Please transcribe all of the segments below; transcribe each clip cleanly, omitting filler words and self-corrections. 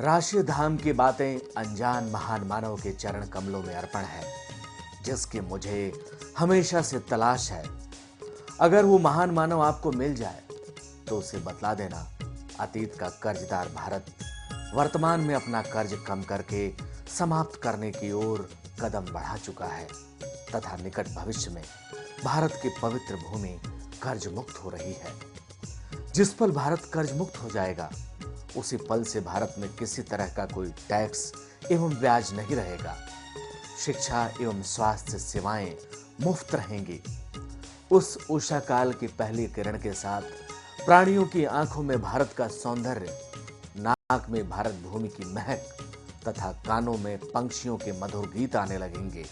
राशि धाम की बातें अनजान महान मानव के चरण कमलों में अर्पण है, जिसकी मुझे हमेशा से तलाश है। अगर वो महान मानव आपको मिल जाए तो उसे बतला देना, अतीत का कर्जदार भारत वर्तमान में अपना कर्ज कम करके समाप्त करने की ओर कदम बढ़ा चुका है तथा निकट भविष्य में भारत की पवित्र भूमि कर्ज मुक्त हो रही है। जिस पल भारत कर्ज मुक्त हो जाएगा, उसी पल से भारत में किसी तरह का कोई टैक्स एवं ब्याज नहीं रहेगा। शिक्षा एवं स्वास्थ्य सेवाएं मुफ्त रहेंगी। उस उषा काल की पहली किरण के साथ प्राणियों की आंखों में भारत का सौंदर्य, नाक में भारत भूमि की महक तथा कानों में पंछियों के मधुर गीत आने लगेंगे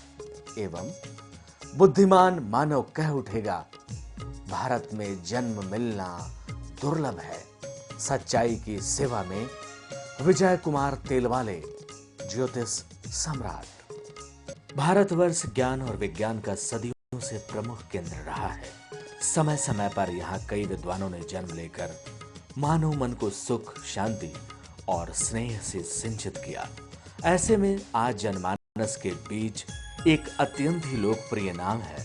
एवं बुद्धिमान मानव कह उठेगा, भारत में जन्म मिलना दुर्लभ है। सच्चाई की सेवा में विजय कुमार तेलवाले, ज्योतिष सम्राट। भारतवर्ष ज्ञान और विज्ञान का सदियों से प्रमुख केंद्र रहा है। समय समय पर यहाँ कई विद्वानों ने जन्म लेकर मानव मन को सुख, शांति और स्नेह से सिंचित किया। ऐसे में आज जनमानस के बीच एक अत्यंत ही लोकप्रिय नाम है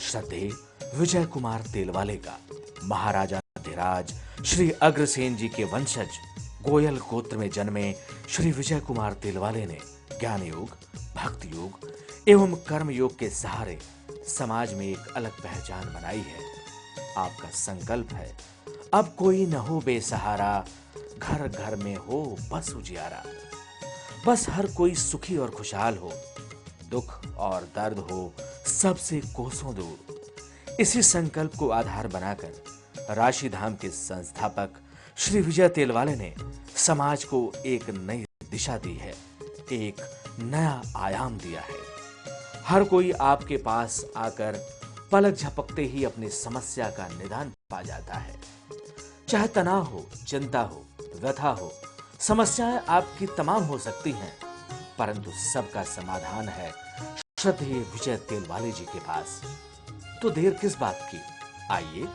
श्रद्धेय विजय कुमार तेलवाले का। महाराजा धीराज श्री अग्रसेन जी के वंशज गोयल गोत्र में जन्मे श्री विजय कुमार तेलवाले ने ज्ञान योग, भक्ति योग एवं कर्म योग के सहारे समाज में एक अलग पहचान बनाई है। आपका संकल्प है, अब कोई न हो बेसहारा, घर घर में हो बस उजियारा। बस हर कोई सुखी और खुशहाल हो, दुख और दर्द हो सबसे कोसों दूर। इसी संकल्प को आधार बनाकर राशि धाम के संस्थापक श्री विजय तेलवाले ने समाज को एक नई दिशा दी है, एक नया आयाम दिया है। हर कोई आपके पास आकर पलक झपकते ही अपनी समस्या का निदान पा जाता है। चाहे तनाव हो, चिंता हो, व्यथा हो, समस्याएं आपकी तमाम हो सकती हैं, परंतु सबका समाधान है श्रद्धेय विजय तेलवाले जी के पास। तो देर किस बात की, आइए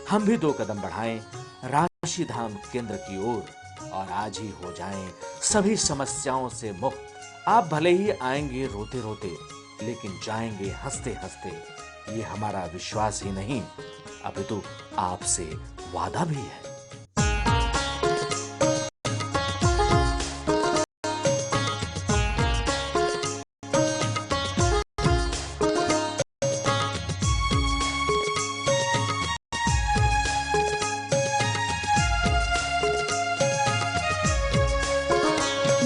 हम भी 2 कदम बढ़ाएं राशि धाम केंद्र की ओर और आज ही हो जाएं सभी समस्याओं से मुक्त। आप भले ही आएंगे रोते रोते, लेकिन जाएंगे हंसते हंसते, ये हमारा विश्वास ही नहीं, अपितु आपसे वादा भी है।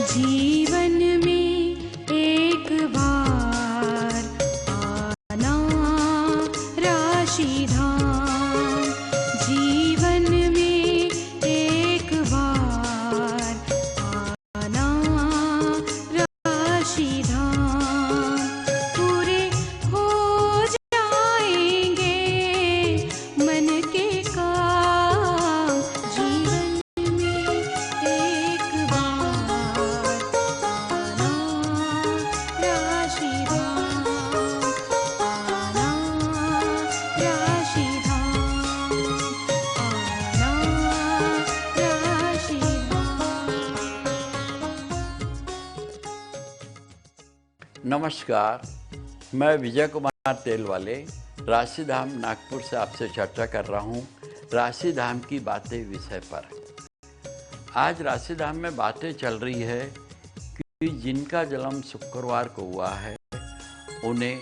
जीवन में एक बार आना राशि धाम। जीवन में एक बार आना राशि धाम। पूरे हो जाएंगे मन के काम। जीवन में एक बार आना राशि धाम। आना राशि धाम। आना राशि धाम। नमस्कार, मैं विजय कुमार तेलवाले राशि धाम नागपुर से आपसे चर्चा कर रहा हूँ राशि धाम की बातें विषय पर। आज राशि धाम में बातें चल रही है कि जिनका जन्म शुक्रवार को हुआ है, उन्हें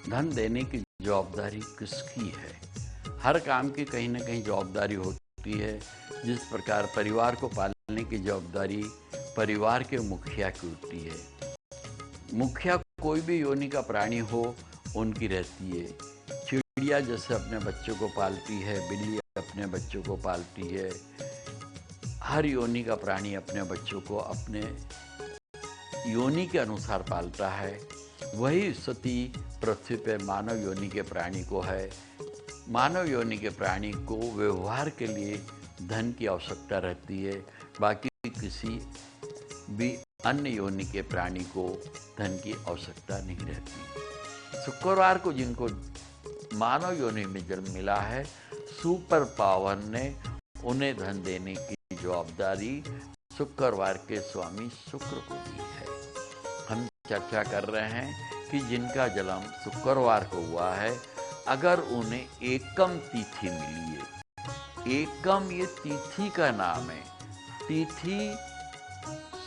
धन देने की जवाबदारी किसकी है। हर काम की कहीं ना कहीं जवाबदारी होती है। जिस प्रकार परिवार को पालने की जवाबदारी परिवार के मुखिया की होती है। मुखिया कोई भी योनि का प्राणी हो, उनकी रहती है। चिड़िया जैसे अपने बच्चों को पालती है, बिल्ली अपने बच्चों को पालती है। हर योनि का प्राणी अपने बच्चों को अपने योनि के अनुसार पालता है। वही स्थिति पृथ्वी पे मानव योनि के प्राणी को है। मानव योनि के प्राणी को व्यवहार के लिए धन की आवश्यकता रहती है, बाकी किसी भी अन्य योनि के प्राणी को धन की आवश्यकता नहीं रहती। शुक्रवार को जिनको मानव योनि में जन्म मिला है, सुपर पावर ने उन्हें धन देने की जवाबदारी शुक्रवार के स्वामी शुक्र को दी है। हम चर्चा कर रहे हैं कि जिनका जन्म शुक्रवार को हुआ है, अगर उन्हें एकम तिथि मिली है। एकम ये तिथि का नाम है। तिथि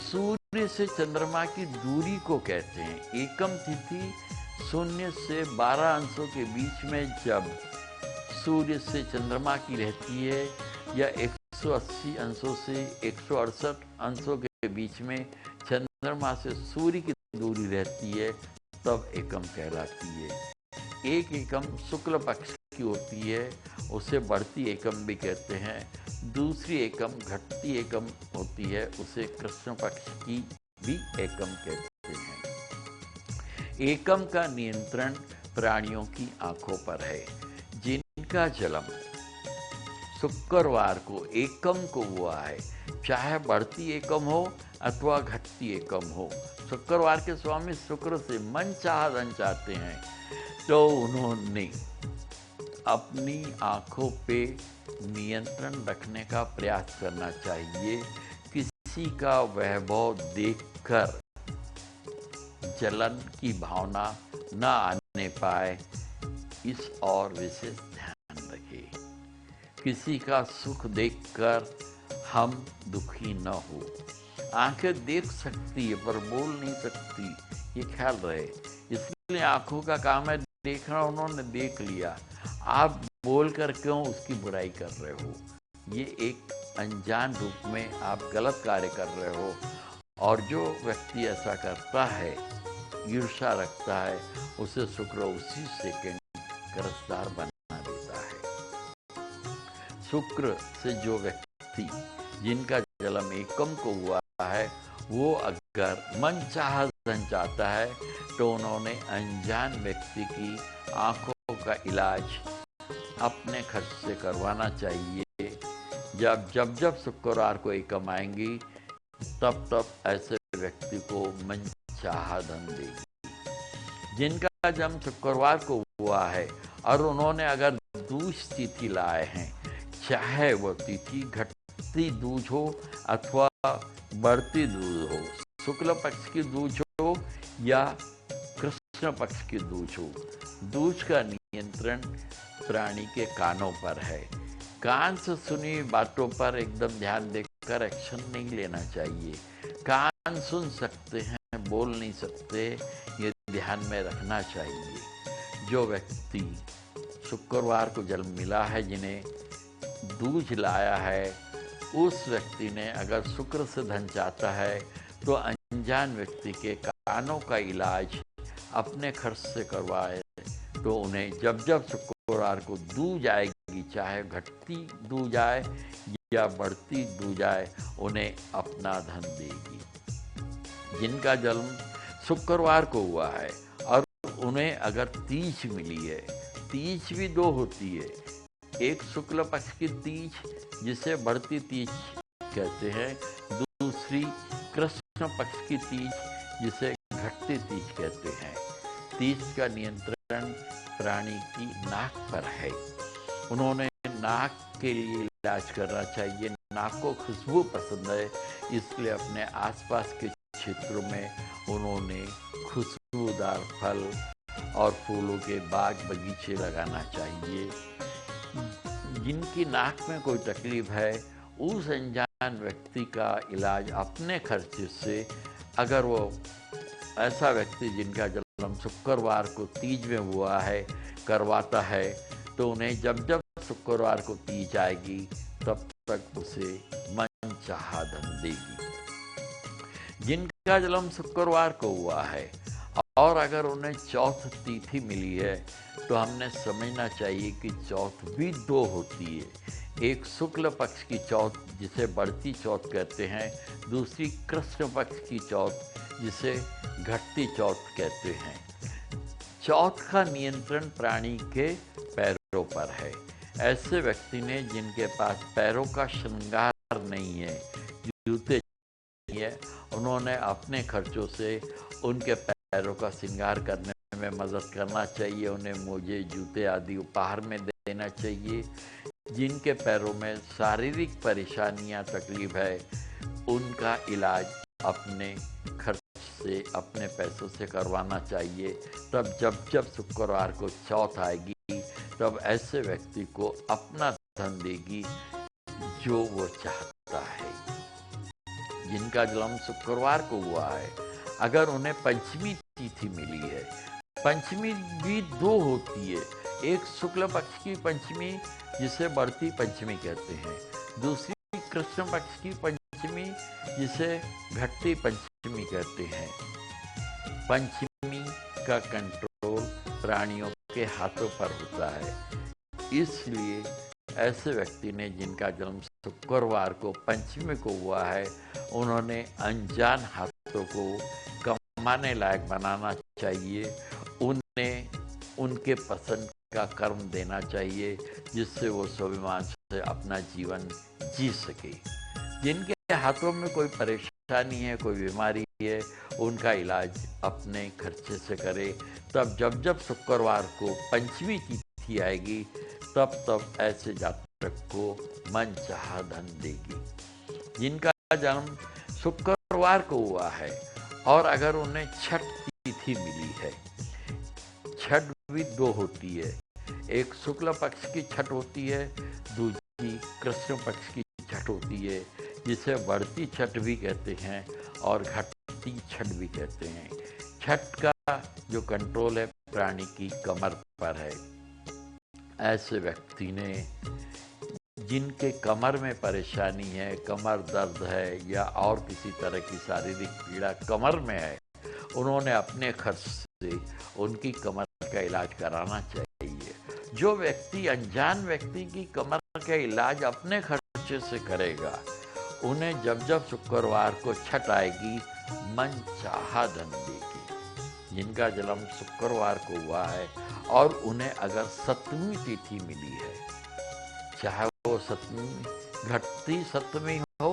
सूर्य से चंद्रमा की दूरी को कहते हैं। एकम तिथि शून्य से 12 अंशों के बीच में जब सूर्य से चंद्रमा की रहती है, या 180 अंशों से 168 अंशों के बीच में चंद्रमा से सूर्य की दूरी रहती है, तब एकम कहलाती है। एक एकम शुक्ल पक्ष की होती है, उसे बढ़ती एकम भी कहते हैं। दूसरी एकम घटती एकम होती है, उसे कृष्ण पक्ष की भी एकम कहते हैं। एकम का नियंत्रण प्राणियों की आंखों पर है। जिनका जन्म शुक्रवार को एकम को हुआ है, चाहे बढ़ती एकम हो अथवा घटती एकम हो, शुक्रवार के स्वामी शुक्र से मन चाह धन चाहते हैं, तो उन्होंने अपनी आंखों पे नियंत्रण रखने का प्रयास करना चाहिए। किसी का वैभव देखकर जलन की भावना न आने पाए, इस और विशेष ध्यान रखें। किसी का सुख देखकर हम दुखी न हो। आंखें देख सकती है पर बोल नहीं सकती, ये ख्याल रहे। इसलिए आंखों का काम है देखना, उन्होंने देख लिया, आप बोल कर क्यों उसकी बुराई कर रहे हो? ये एक अनजान रूप में आप गलत कार्य कर रहे हो। और जो व्यक्ति ऐसा करता है, ईर्ष्या रखता है, उसे शुक्र उसी सेकंड गिरफ्तार बना देता है। शुक्र से जो व्यक्ति जिनका जन्म एकम को हुआ है, वो अगर मन चाह धन चाहता है, तो उन्होंने अनजान व्यक्ति की आंखों का इलाज अपने खर्च से करवाना चाहिए। जब शुक्रवार को एकम आएंगी, तब ऐसे व्यक्ति को मन चाह धन देगी। जिनका जन्म शुक्रवार को हुआ है और उन्होंने अगर दूज तिथि लाए हैं, चाहे वो तिथि घटती दूज हो अथवा बढ़ती दूज हो, शुक्ल पक्ष की दूज हो या कृष्ण पक्ष की दूज हो, दूज का नियंत्रण प्राणी के कानों पर है। कान से सुनी बातों पर एकदम ध्यान देकर एक्शन नहीं लेना चाहिए। कान सुन सकते हैं, बोल नहीं सकते, ये ध्यान में रखना चाहिए। जो व्यक्ति शुक्रवार को जन्म मिला है, जिन्हें दूज लाया है, उस व्यक्ति ने अगर शुक्र से धन चाहता है, तो अनजान व्यक्ति के कानों का इलाज अपने खर्च से करवाए, तो उन्हें जब शुक्रवार को दूज आएगी, चाहे घटती दूज आए या बढ़ती दूज आए, उन्हें अपना धन देगी। जिनका जन्म शुक्रवार को हुआ है और उन्हें अगर तीज मिली है, तीज भी दो होती है, एक शुक्ल पक्ष की तीज जिसे बढ़ती तीज कहते हैं, दूसरी कृष्ण पक्ष की तीज जिसे घटती तीज कहते हैं। तीज का नियंत्रण प्राणी की नाक पर है। उन्होंने नाक के लिए इलाज करना चाहिए। नाक को खुशबू पसंद है, इसलिए अपने आसपास के क्षेत्रों में उन्होंने खुशबूदार फल और फूलों के बाग बगीचे लगाना चाहिए। जिनकी नाक में कोई तकलीफ है, उस अनजान व्यक्ति का इलाज अपने खर्चे से, अगर वो ऐसा व्यक्ति जिनका जन्म शुक्रवार को तीज में हुआ है करवाता है, तो उन्हें जब शुक्रवार को तीज आएगी, तब तक उसे मन चाहा धन देगी। जिनका जन्म शुक्रवार को हुआ है और अगर उन्हें चौथ तिथि मिली है, तो हमने समझना चाहिए कि चौथ भी दो होती है। एक शुक्ल पक्ष की चौथ जिसे बढ़ती चौथ कहते हैं, दूसरी कृष्ण पक्ष की चौथ जिसे घटती चौथ कहते हैं। चौथ का नियंत्रण प्राणी के पैरों पर है। ऐसे व्यक्ति ने जिनके पास पैरों का श्रृंगार नहीं है, जूते नहीं है, उन्होंने अपने खर्चों से उनके पैरों का श्रृंगार करने में मदद करना चाहिए। उन्हें मोजे, जूते आदि उपहार में देना चाहिए। जिनके पैरों में शारीरिक परेशानियां, तकलीफ है, उनका इलाज अपने खर्च से, अपने पैसों से करवाना चाहिए। तब जब शुक्रवार को चौथ आएगी, तब ऐसे व्यक्ति को अपना धन देगी जो वो चाहता है। जिनका जन्म शुक्रवार को हुआ है, अगर उन्हें पंचमी तिथि मिली है, पंचमी भी दो होती है, एक शुक्ल पक्ष की पंचमी जिसे बढ़ती पंचमी कहते हैं, दूसरी कृष्ण पक्ष की पंचमी जिसे घटती पंचमी कहते हैं। पंचमी का कंट्रोल प्राणियों के हाथों पर होता है, इसलिए ऐसे व्यक्ति ने जिनका जन्म शुक्रवार को पंचमी को हुआ है, उन्होंने अनजान हाथों को कमाने लायक बनाना चाहिए। उन्हें उनके पसंद का कर्म देना चाहिए जिससे वो स्वाभिमान से अपना जीवन जी सके। जिनके हाथों में कोई परेशानी है, कोई बीमारी है, उनका इलाज अपने खर्चे से करे। तब जब शुक्रवार को पंचमी तिथि आएगी, तब ऐसे जातक को मनचाहा धन देगी। जिनका जन्म शुक्रवार को हुआ है और अगर उन्हें छठ तिथि मिली है, छठ भी दो होती है, एक शुक्ल पक्ष की छठ होती है, दूसरी कृष्ण पक्ष की छठ होती है, जिसे बढ़ती छठ भी कहते हैं और घटती छठ भी कहते हैं। छठ का जो कंट्रोल है प्राणी की कमर पर है। ऐसे व्यक्ति ने जिनके कमर में परेशानी है, कमर दर्द है या और किसी तरह की शारीरिक पीड़ा कमर में है, उन्होंने अपने खर्च से उनकी कमर का इलाज कराना चाहिए। जो व्यक्ति अनजान व्यक्ति की कमर का इलाज अपने खर्चे से करेगा, उन्हें जब शुक्रवार को छठ आएगी, मन चाहा धन देगी। जिनका जन्म शुक्रवार को हुआ है और उन्हें अगर सप्तमी तिथि मिली है, चाहे वो सप्तमी घटती सप्तमी हो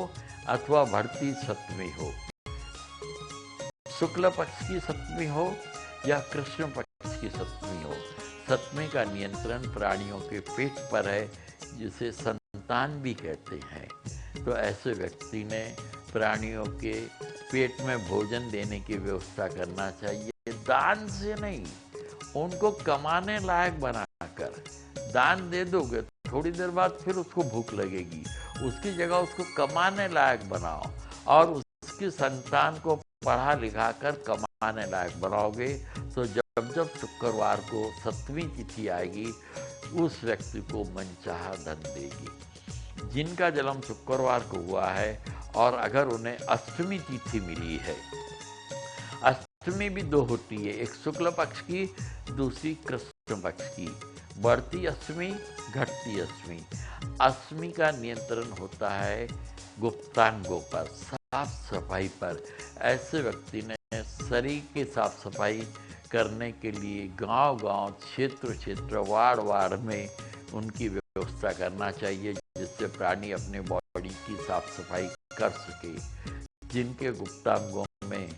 अथवा बढ़ती सप्तमी हो, शुक्ल पक्ष की सप्तमी हो या कृष्ण पक्ष की सप्तमी हो, सप्तमी का नियंत्रण प्राणियों के पेट पर है, जिसे संतान भी कहते हैं। तो ऐसे व्यक्ति ने प्राणियों के पेट में भोजन देने की व्यवस्था करना चाहिए, दान से नहीं, उनको कमाने लायक बनाकर। दान दे दोगे थोड़ी देर बाद फिर उसको भूख लगेगी, उसकी जगह उसको कमाने लायक बनाओ और उसकी संतान को पढ़ा लिखा कर कमाने लायक बनाओगे, तो जब शुक्रवार को सप्तमी तिथि आएगी, उस व्यक्ति को मनचाहा धन देगी। जिनका जन्म शुक्रवार को हुआ है और अगर उन्हें अष्टमी तिथि मिली है, अष्टमी भी दो होती है, एक शुक्ल पक्ष की, दूसरी कृष्ण पक्ष की, बढ़ती अष्टमी, घटती अष्टमी। अष्टमी का नियंत्रण होता है गुप्तांगों पर, साफ सफाई पर। ऐसे व्यक्ति ने शरीर की साफ सफाई करने के लिए गांव-गांव, क्षेत्र वार्ड में उनकी व्यवस्था करना चाहिए, जिससे प्राणी अपने बॉडी की साफ सफाई कर सके। जिनके गुप्तांगों में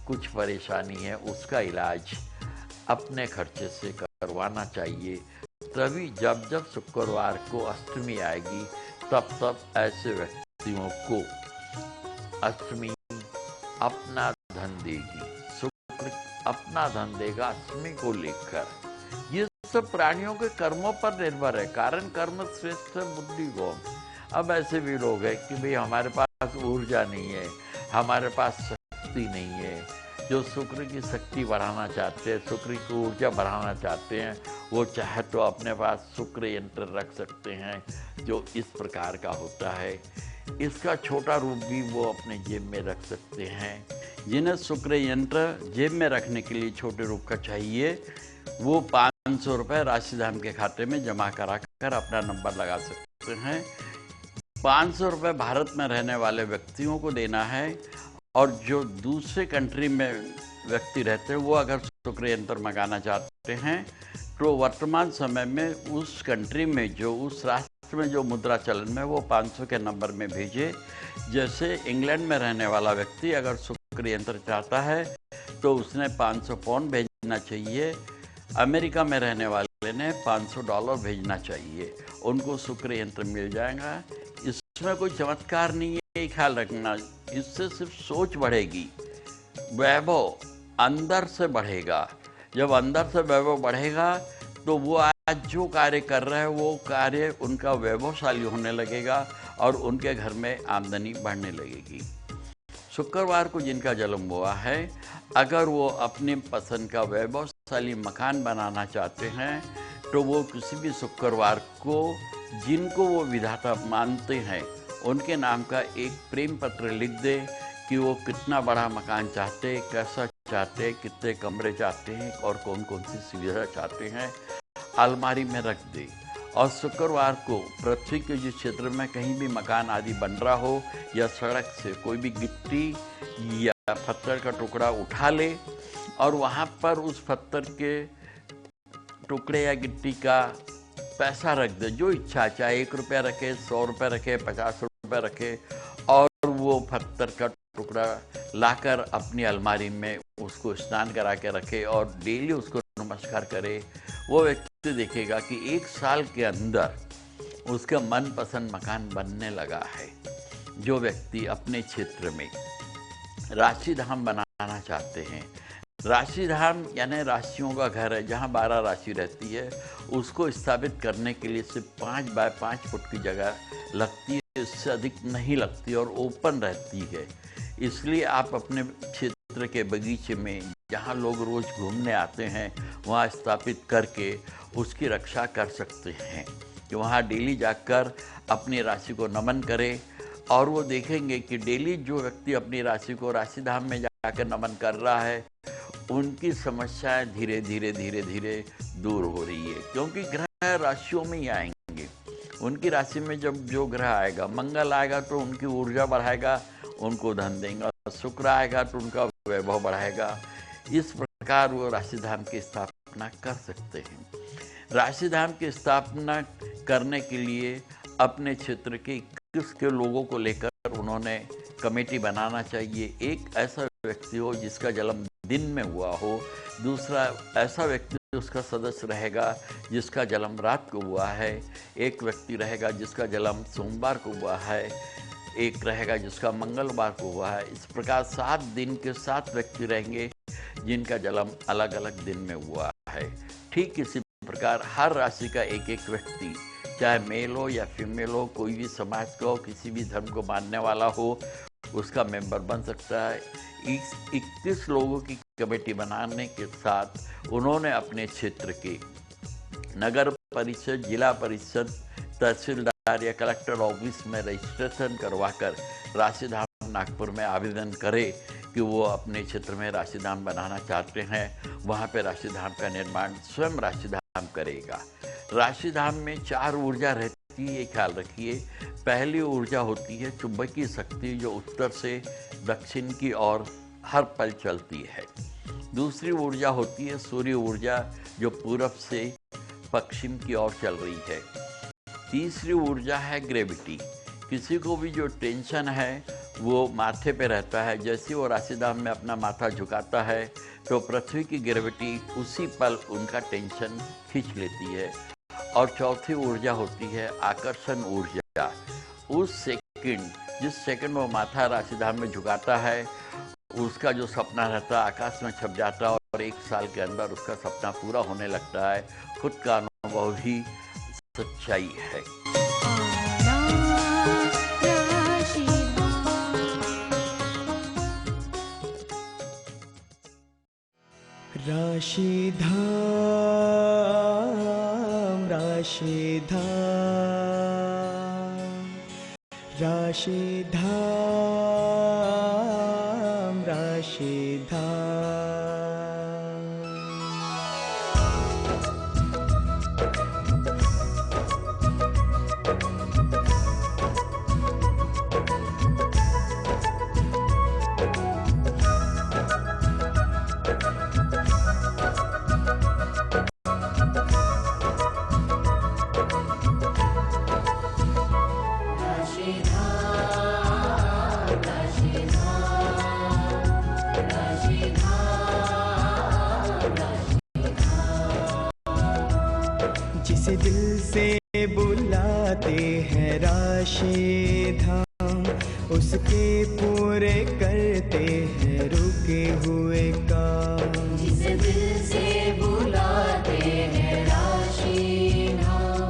कुछ परेशानी है, उसका इलाज अपने खर्चे से करवाना चाहिए। तभी जब शुक्रवार को अष्टमी आएगी, तब ऐसे व्यक्तियों को अष्टमी अपना धन देगी, शुक्र अपना धन देगा अष्टमी को लेकर। ये सब प्राणियों के कर्मों पर निर्भर है। कारण कर्म श्रेष्ठ बुद्धि गौण। अब ऐसे भी लोग हैं कि भाई हमारे पास ऊर्जा नहीं है, हमारे पास शक्ति नहीं है, जो शुक्र की शक्ति बढ़ाना चाहते हैं, शुक्र की ऊर्जा बढ़ाना चाहते हैं, वो चाहे तो अपने पास शुक्र यंत्र रख सकते हैं, जो इस प्रकार का होता है। इसका छोटा रूप भी वो अपने जेब में रख सकते हैं। जिन्हें शुक्र यंत्र जेब में रखने के लिए छोटे रूप का चाहिए, वो 500 रुपये राशिधाम के खाते में जमा करा कर अपना नंबर लगा सकते हैं। 500 रुपये भारत में रहने वाले व्यक्तियों को देना है, और जो दूसरे कंट्री में व्यक्ति रहते हैं, वो अगर शुक्र यंत्र मंगाना चाहते हैं, तो वर्तमान समय में उस कंट्री में जो उस राष्ट्र में जो मुद्रा चलन में, वो 500 के नंबर में भेजे। जैसे इंग्लैंड में रहने वाला व्यक्ति अगर शुक्र यंत्र चाहता है, तो उसने 500 पाउंड भेजना चाहिए। अमेरिका में रहने वाले ने $500 भेजना चाहिए, उनको शुक्र यंत्र मिल जाएगा। इसमें कोई चमत्कार नहीं है, ख्याल रखना। इससे सिर्फ सोच बढ़ेगी, वैभव अंदर से बढ़ेगा। जब अंदर से वैभव बढ़ेगा तो वो आज जो कार्य कर रहे हैं वो कार्य उनका वैभवशाली होने लगेगा और उनके घर में आमदनी बढ़ने लगेगी। शुक्रवार को जिनका जन्म हुआ है, अगर वो अपने पसंद का वैभवशाली मकान बनाना चाहते हैं तो वो किसी भी शुक्रवार को जिनको वो विधाता मानते हैं उनके नाम का एक प्रेम पत्र लिख दे कि वो कितना बड़ा मकान चाहते, कैसा चाहते, कितने कमरे चाहते हैं और कौन कौन सी सुविधा चाहते हैं, अलमारी में रख दे। और शुक्रवार को पृथ्वी के जिस क्षेत्र में कहीं भी मकान आदि बन रहा हो या सड़क से कोई भी गिट्टी या पत्थर का टुकड़ा उठा ले और वहाँ पर उस पत्थर के टुकड़े या गिट्टी का पैसा रख दे, जो इच्छा, चाहे 1 रुपया रखे, 100 रुपये रखे, 50 रुपये रखे, और वो पत्थर का टुकड़ा लाकर अपनी अलमारी में उसको स्नान करा के रखे और डेली उसको नमस्कार करे। वो व्यक्ति देखेगा कि 1 साल के अंदर उसका मनपसंद मकान बनने लगा है। जो व्यक्ति अपने क्षेत्र में राशि धाम बनाना चाहते हैं, राशि धाम यानी राशियों का घर है जहाँ 12 राशि रहती है, उसको स्थापित करने के लिए सिर्फ 5 बाय 5 फुट की जगह लगती है, इससे अधिक नहीं लगती और ओपन रहती है। इसलिए आप अपने क्षेत्र के बगीचे में जहाँ लोग रोज़ घूमने आते हैं वहाँ स्थापित करके उसकी रक्षा कर सकते हैं कि वहाँ डेली जाकर अपनी राशि को नमन करें और वो देखेंगे कि डेली जो व्यक्ति अपनी राशि को राशि धाम में जाकर नमन कर रहा है उनकी समस्याएं धीरे धीरे दूर हो रही है, क्योंकि ग्रह राशियों में ही आएंगे। उनकी राशि में जब जो ग्रह आएगा, मंगल आएगा तो उनकी ऊर्जा बढ़ाएगा, उनको धन देगा, शुक्र आएगा तो उनका वैभव बढ़ाएगा। इस प्रकार वो राशि धाम की स्थापना कर सकते हैं। राशि धाम की स्थापना करने के लिए अपने क्षेत्र के 21 के लोगों को लेकर उन्होंने कमेटी बनाना चाहिए। एक ऐसा व्यक्ति हो जिसका जन्म दिन में हुआ हो, दूसरा ऐसा व्यक्ति उसका सदस्य रहेगा जिसका जन्म रात को हुआ है, एक व्यक्ति रहेगा जिसका जन्म सोमवार को हुआ है, एक रहेगा जिसका मंगलवार को हुआ है। इस प्रकार 7 दिन के 7 व्यक्ति रहेंगे जिनका जन्म अलग अलग दिन में हुआ है। ठीक इसी प्रकार हर राशि का एक एक व्यक्ति, चाहे मेल हो या फीमेल हो, कोई भी समाज का हो, किसी भी धर्म को मानने वाला हो, उसका मेंबर बन सकता है। 21 लोगों की कमेटी बनाने के साथ उन्होंने अपने क्षेत्र के नगर परिषद, जिला परिषद, तहसीलदार या कलेक्टर ऑफिस में रजिस्ट्रेशन करवाकर राशि धाम नागपुर में आवेदन करें कि वो अपने क्षेत्र में राशि धाम बनाना चाहते हैं। वहाँ पे राशि धाम का निर्माण स्वयं राशि धाम करेगा। राशि धाम में 4 ऊर्जा रहती है, ये ख्याल रखिए। पहली ऊर्जा होती है चुंबकीय शक्ति, जो उत्तर से दक्षिण की ओर हर पल चलती है। दूसरी ऊर्जा होती है सूर्य ऊर्जा, जो पूरब से पश्चिम की ओर चल रही है। तीसरी ऊर्जा है ग्रेविटी। किसी को भी जो टेंशन है वो माथे पे रहता है, जैसे वो राशि धाम में अपना माथा झुकाता है तो पृथ्वी की ग्रेविटी उसी पल उनका टेंशन खींच लेती है। और चौथी ऊर्जा होती है आकर्षण ऊर्जा। उस सेकंड, जिस सेकंड वो माथा राशि धाम में झुकाता है, उसका जो सपना रहता है आकाश में छप जाता है और 1 साल के अंदर उसका सपना पूरा होने लगता है। खुद का अनुभव ही सच्चाई है। राशि धाम, राशि धाम, राशि धाम, राशि धाम। जिसे दिल से बुलाते हैं राशि धाम, उसके पूरे रुके हुए काम। जिस दिल से बुलाते हैं राशि धाम,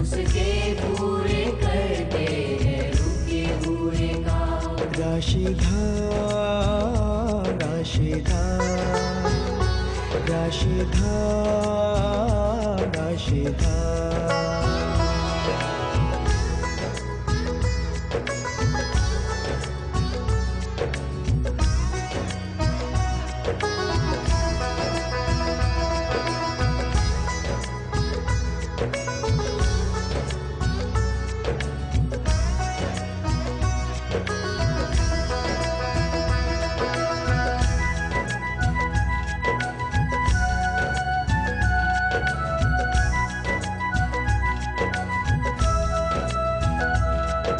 उसके पूरे करते हैं रुके हुए काम। राशि धाम, राशि धाम, राशि धाम, राशि धाम।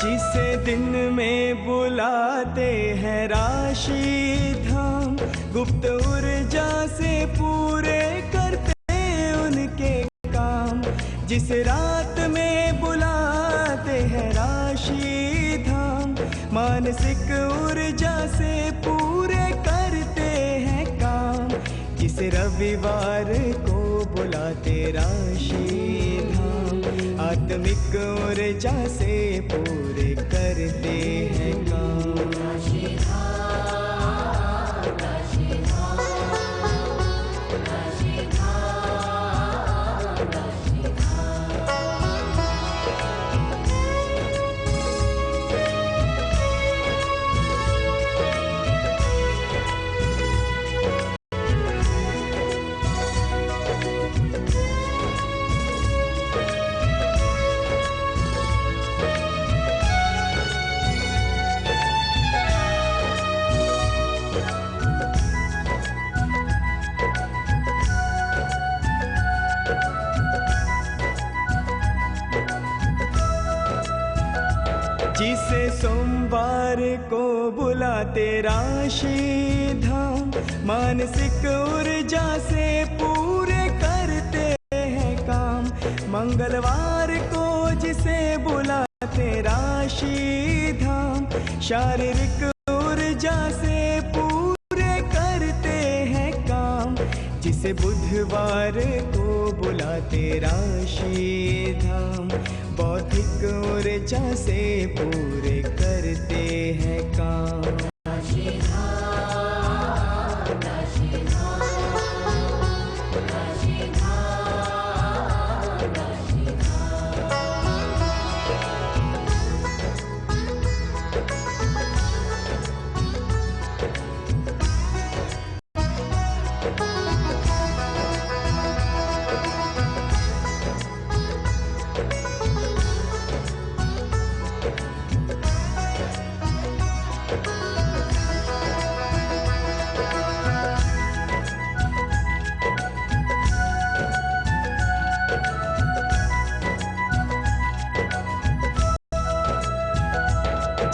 जिसे दिन में बुलाते हैं राशि धाम, गुप्त ऊर्जा से पूरे करते उनके काम। जिस रात में बुलाते हैं राशि धाम, मानसिक ऊर्जा से पूरे करते हैं काम। जिस रविवार को बुलाते राशि धाम, आत्मिक ऊर्जा से पूरे करते हैं काम। राशि धाम, राशि धाम, राशि धाम, राशि धाम। जिसे सोमवार को बुलाते राशि धाम, मानसिक ऊर्जा से पूरे करते हैं काम। मंगलवार को जिसे बुलाते राशि धाम, शारीरिक ऊर्जा से पूरे करते हैं काम। जिसे बुधवार को बुलाते राशि धाम, बौद्धिक ऊर्जा से पूरे करते हैं काम। राशि धाम, राशि धाम, राशि धाम, राशि धाम।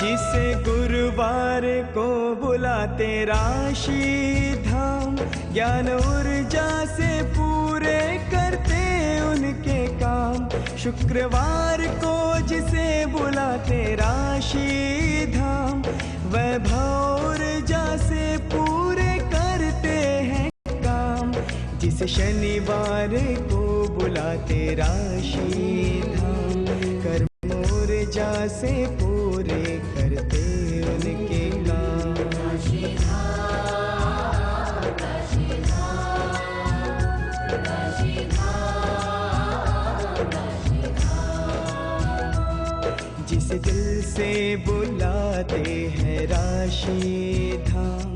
जिसे गुरुवार को बुलाते राशि धाम, ज्ञान ऊर्जा से पूरे करते उनके काम। शुक्रवार को जिसे बुलाते राशि धाम, वैभव ऊर्जा से पूरे करते हैं काम। जिसे शनिवार को बुलाते राशि धाम, कर्म ऊर्जा से पूरे करते उनके काम। राशि धाम, राशि धाम, राशि धाम, राशि धाम। जिस दिल से बुलाते हैं राशि धाम,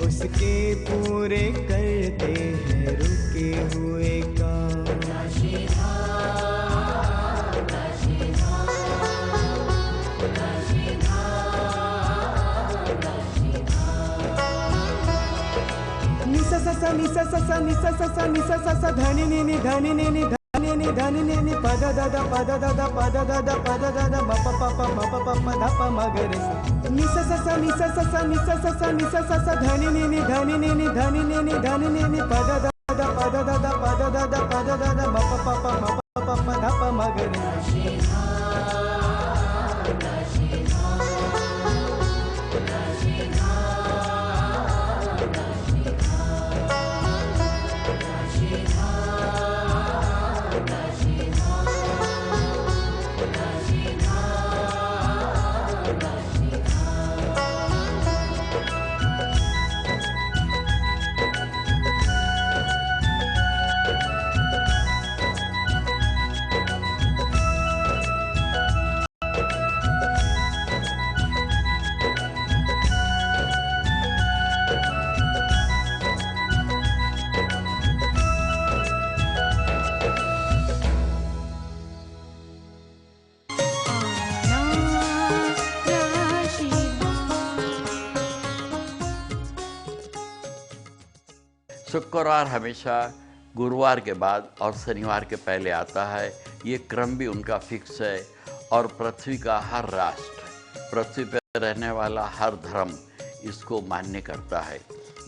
उसके पूरे करते हैं रुके हुए काम। राशि धाम, राशि धाम, राशि धाम, राशि धाम। निसा सा सा निसा सा सा निसा सा सा निसा सा सा धनी नी नी धनी नी नी धनी नी धनी नी नी पद दा पद दा पद दा पद दा म प प प म प प म ध प म ग रे सा। निसा सा सा निसा सा सा निसा सा सा निसा सा सा धनी नी नी धनी नी नी धनी नी नी धनी नी नी पद दा पद दा पद दा पद दा म प प प म प प म ध प म ग रे सा। राशि धाम, राशि धाम, राशि धाम, शुक्रवार हमेशा गुरुवार के बाद और शनिवार के पहले आता है। ये क्रम भी उनका फिक्स है। और पृथ्वी का हर राष्ट्र, पृथ्वी पर रहने वाला हर धर्म इसको मान्य करता है।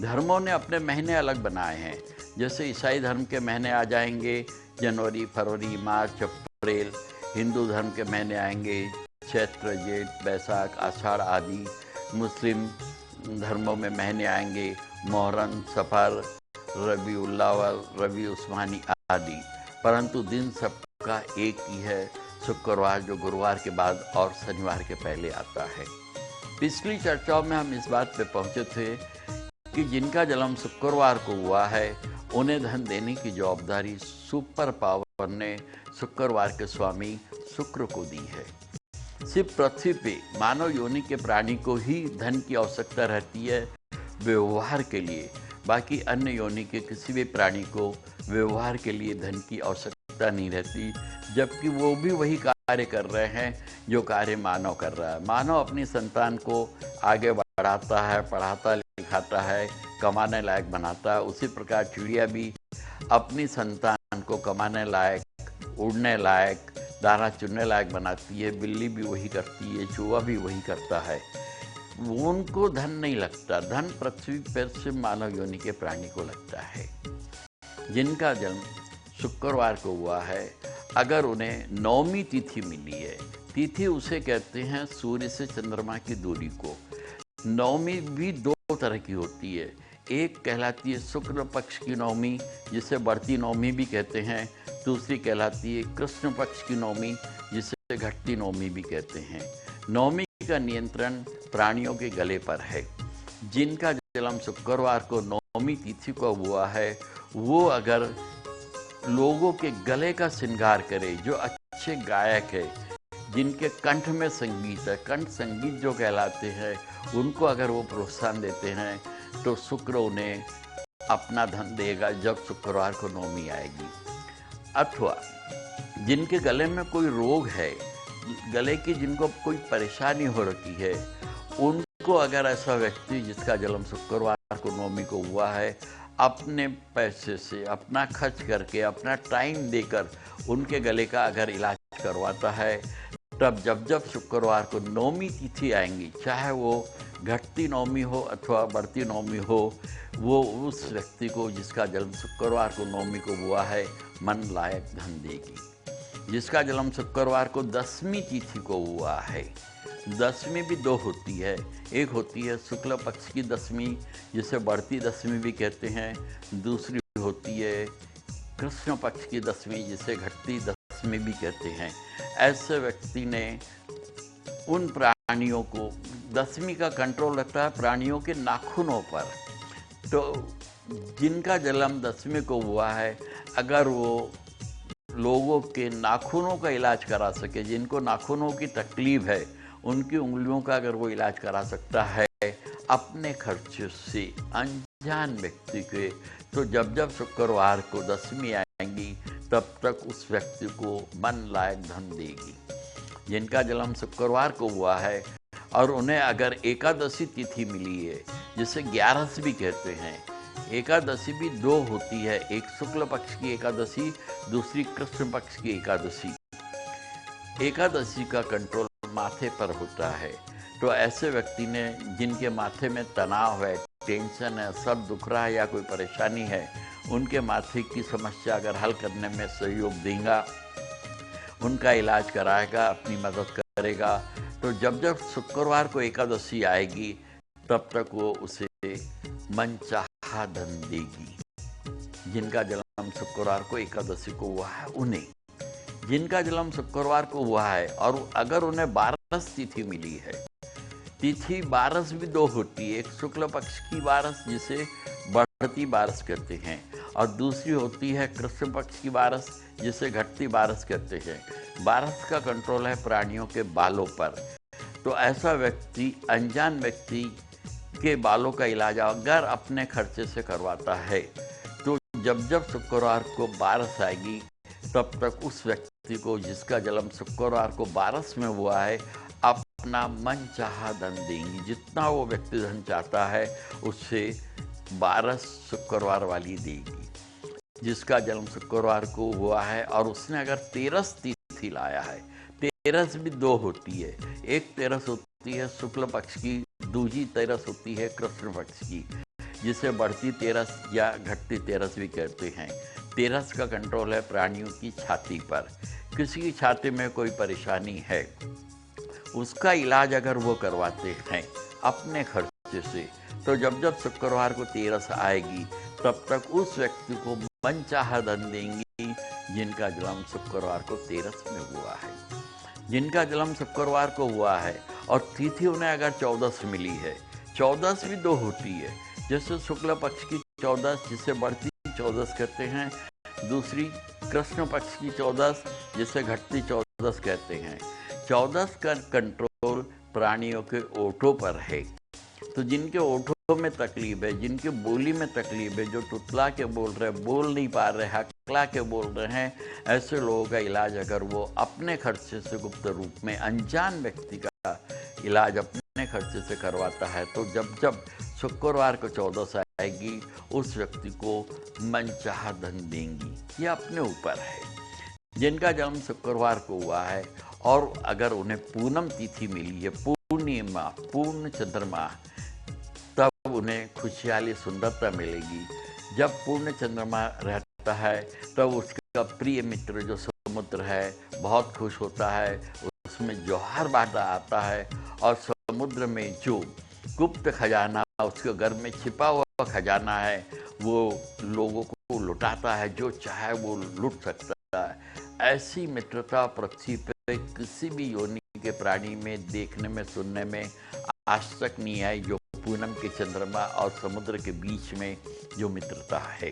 धर्मों ने अपने महीने अलग बनाए हैं। जैसे ईसाई धर्म के महीने आ जाएंगे जनवरी, फरवरी, मार्च, अप्रैल। हिंदू धर्म के महीने आएंगे चैत्र, जेठ, बैसाख, आषाढ़ आदि। मुस्लिम धर्मों में महीने आएंगे मुहर्रम, सफ़र, रबी उल्लावल, रबी उस्मानी आदि। परंतु दिन सबका एक ही है, शुक्रवार, जो गुरुवार के बाद और शनिवार के पहले आता है। पिछली चर्चाओं में हम इस बात पे पहुंचे थे कि जिनका जन्म शुक्रवार को हुआ है उन्हें धन देने की जवाबदारी सुपर पावर ने शुक्रवार के स्वामी शुक्र को दी है। सिर्फ पृथ्वी पे मानव योनि के प्राणी को ही धन की आवश्यकता रहती है व्यवहार के लिए। बाकी अन्य योनि के किसी भी प्राणी को व्यवहार के लिए धन की आवश्यकता नहीं रहती, जबकि वो भी वही कार्य कर रहे हैं जो कार्य मानव कर रहा है। मानव अपनी संतान को आगे बढ़ाता है, पढ़ाता लिखाता है, कमाने लायक बनाता है। उसी प्रकार चिड़िया भी अपनी संतान को कमाने लायक, उड़ने लायक, दाना चुनने लायक बनाती है। बिल्ली भी वही करती है, चूहा भी वही करता है। उनको धन नहीं लगता, धन पृथ्वी पर से मानव योनि के प्राणी को लगता है। जिनका जन्म शुक्रवार को हुआ है, अगर उन्हें नवमी तिथि मिली है, तिथि उसे कहते हैं सूर्य से चंद्रमा की दूरी को। नवमी भी दो तरह की होती है। एक कहलाती है शुक्ल पक्ष की नवमी, जिसे बढ़ती नवमी भी कहते हैं। दूसरी कहलाती है कृष्ण पक्ष की नवमी, जिसे घटती नवमी भी कहते हैं। नवमी का नियंत्रण प्राणियों के गले पर है। जिनका जन्म शुक्रवार को नवमी तिथि को हुआ है, वो अगर लोगों के गले का श्रृंगार करे, जो अच्छे गायक है, जिनके कंठ में संगीत है, कंठ संगीत जो कहलाते हैं, उनको अगर वो प्रोत्साहन देते हैं तो शुक्र उन्हें अपना धन देगा जब शुक्रवार को नवमी आएगी। अथवा जिनके गले में कोई रोग है, गले की जिनको कोई परेशानी हो रखी है, उनको अगर ऐसा व्यक्ति जिसका जन्म शुक्रवार को नवमी को हुआ है, अपने पैसे से, अपना खर्च करके, अपना टाइम देकर उनके गले का अगर इलाज करवाता है, तब जब शुक्रवार को नवमी तिथि आएंगी, चाहे वो घटती नवमी हो अथवा बढ़ती नवमी हो, वो उस व्यक्ति को जिसका जन्म शुक्रवार को नवमी को हुआ है मन लायक धन देगी। जिसका जन्म शुक्रवार को दसवीं तिथि को हुआ है, दसवीं भी दो होती है। एक होती है शुक्ल पक्ष की दसवीं, जिसे बढ़ती दसवीं भी कहते हैं। दूसरी होती है कृष्ण पक्ष की दसवीं, जिसे घटती दसवीं भी कहते हैं। ऐसे व्यक्ति ने उन प्राणियों को, दसवीं का कंट्रोल रखता है प्राणियों के नाखूनों पर। तो जिनका जन्म दसवीं को हुआ है, अगर वो लोगों के नाखूनों का इलाज करा सके, जिनको नाखूनों की तकलीफ है, उनकी उंगलियों का अगर वो इलाज करा सकता है अपने खर्च से अनजान व्यक्ति के, तो जब शुक्रवार को दसवीं आएंगी तब तक उस व्यक्ति को मन लायक धन देगी। जिनका जन्म शुक्रवार को हुआ है और उन्हें अगर एकादशी तिथि मिली है, जिसे 11 भी कहते हैं। एकादशी भी दो होती है, एक शुक्ल पक्ष की एकादशी, दूसरी कृष्ण पक्ष की एकादशी। एकादशी का कंट्रोल माथे पर होता है। तो ऐसे व्यक्ति ने, जिनके माथे में तनाव है, टेंशन है, सर दुख रहा है या कोई परेशानी है, उनके माथे की समस्या अगर हल करने में सहयोग देगा, उनका इलाज कराएगा, अपनी मदद करेगा, तो जब शुक्रवार को एकादशी आएगी तब तक वो उसे मनचाहा धन देगी। जिनका जन्म शुक्रवार को एकादशी को हुआ है उन्हें, जिनका जन्म शुक्रवार को हुआ है और अगर उन्हें 12 तिथि मिली है, तिथि 12 भी दो होती है। एक शुक्ल पक्ष की 12 जिसे बढ़ती 12 कहते हैं, और दूसरी होती है कृष्ण पक्ष की 12 जिसे घटती 12 कहते हैं। 12 का कंट्रोल है प्राणियों के बालों पर। तो ऐसा व्यक्ति, अनजान व्यक्ति के बालों का इलाज अगर अपने खर्चे से करवाता है, तो जब शुक्रवार को 12 आएगी तब तक उस व्यक्ति को, जिसका जन्म शुक्रवार को 12 में हुआ है, अपना मन चाहा धन देंगी। जितना वो व्यक्ति धन चाहता है उससे 12 शुक्रवार वाली देगी। जिसका जन्म शुक्रवार को हुआ है और उसने अगर तेरस तिथि लाया है, तेरस भी दो होती है, एक तेरस होती है शुक्ल पक्ष की, दूसरी तेरस होती है कृष्ण पक्ष की, जिसे बढ़ती तेरस या घटती तेरस भी कहते हैं। तेरस का कंट्रोल है प्राणियों की छाती पर। किसी की छाती में कोई परेशानी है, उसका इलाज अगर वो करवाते हैं अपने खर्चे से, तो जब जब शुक्रवार को तेरस आएगी तब तक उस व्यक्ति को मनचाहा धन देंगी जिनका जन्म शुक्रवार को तेरस में हुआ है। जिनका जन्म शुक्रवार को हुआ है और तिथि उन्हें अगर 14 मिली है, 14 भी दो होती है, जैसे शुक्ल पक्ष की 14 जिसे बढ़ती 14 कहते हैं, दूसरी कृष्ण पक्ष की 14 जिसे घटती 14 कहते हैं। 14 का कंट्रोल प्राणियों के ओठों पर है। तो जिनके ओठों में तकलीफ है, जिनके बोली में तकलीफ है, जो टुटला के बोल रहे, बोल नहीं पा रहे, हकला के बोल रहे हैं, ऐसे लोगों का इलाज अगर वो अपने खर्चे से गुप्त रूप में अनजान व्यक्ति का इलाज अपने खर्चे से करवाता है, तो जब जब शुक्रवार को 14 आएगी उस व्यक्ति को मनचाहा धन देंगी। ये अपने ऊपर है। जिनका जन्म शुक्रवार को हुआ है और अगर उन्हें पूनम तिथि मिली है, पूर्णिमा, पूर्ण चंद्रमा, तब उन्हें खुशहाली सुंदरता मिलेगी। जब पूर्ण चंद्रमा रहता है तब उसका प्रिय मित्र जो समुद्र है बहुत खुश होता है, उसमें जौहर बांटा आता है और समुद्र में जो गुप्त खजाना उसके घर में छिपा हुआ खजाना है वो लोगों को लुटाता है, जो चाहे वो लुट सकता है। ऐसी मित्रता पृथ्वी पे किसी भी योनि के प्राणी में देखने में सुनने में आज तक नहीं आई, जो पूनम के चंद्रमा और समुद्र के बीच में जो मित्रता है।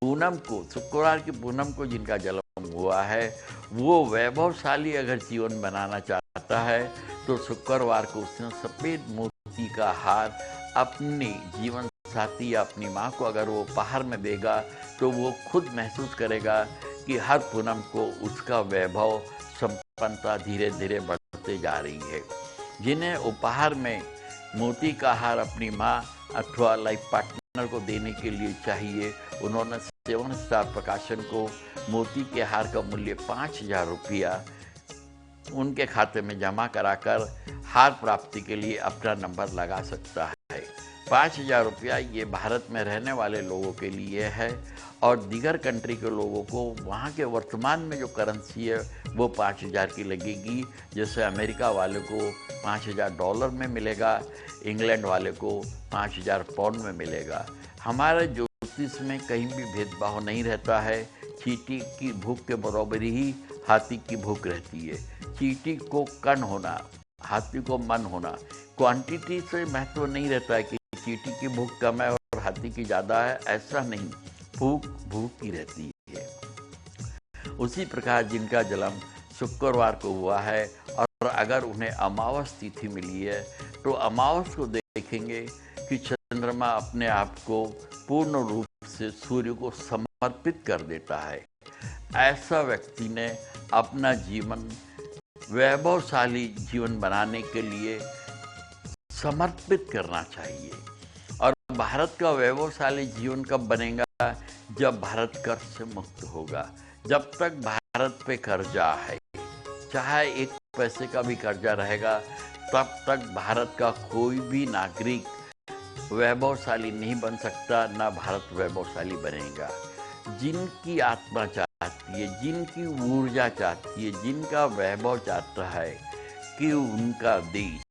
पूनम को, शुक्रवार की पूनम को जिनका जन्म हुआ है वो वैभवशाली अगर जीवन बनाना चाहता है तो शुक्रवार को उसने सफ़ेद मोती का हार अपने जीवन साथी या अपनी माँ को अगर वो उपहार में देगा तो वो खुद महसूस करेगा कि हर पूनम को उसका वैभव संपन्नता धीरे धीरे बढ़ते जा रही है। जिन्हें उपहार में मोती का हार अपनी माँ अथवा लाइफ पार्टनर को देने के लिए चाहिए, उन्होंने 7 स्टार प्रकाशन को मोती के हार का मूल्य 5,000 रुपया उनके खाते में जमा कराकर हार प्राप्ति के लिए अपना नंबर लगा सकता है। 5,000 रुपया ये भारत में रहने वाले लोगों के लिए है और दीगर कंट्री के लोगों को वहाँ के वर्तमान में जो करेंसी है वो 5,000 की लगेगी। जैसे अमेरिका वाले को 5,000 डॉलर में मिलेगा, इंग्लैंड वाले को 5,000 पाउंड में मिलेगा। हमारे ज्योतिष में कहीं भी भेदभाव नहीं रहता है। चींटी की भूख के बराबर ही हाथी की भूख रहती है। चींटी को कण होना, हाथी को मन होना, क्वांटिटी से महत्व नहीं रहता है कि चींटी की भूख कम है और हाथी की ज़्यादा है, ऐसा नहीं। भूख भूख की रहती है। उसी प्रकार जिनका जन्म शुक्रवार को हुआ है और अगर उन्हें अमावस तिथि मिली है तो अमावस को देखेंगे कि चंद्रमा अपने आप को पूर्ण रूप से सूर्य को समर्पित कर देता है। ऐसा व्यक्ति ने अपना जीवन वैभवशाली जीवन बनाने के लिए समर्पित करना चाहिए। और भारत का वैभवशाली जीवन कब बनेगा? जब भारत कर्ज से मुक्त होगा। जब तक भारत पे कर्जा है, चाहे 1 पैसे का भी कर्जा रहेगा, तब तक भारत का कोई भी नागरिक वैभवशाली नहीं बन सकता, ना भारत वैभवशाली बनेगा। जिनकी आत्मा चाहती है, जिनकी ऊर्जा चाहती है, जिनका वैभव चाहता है कि उनका देश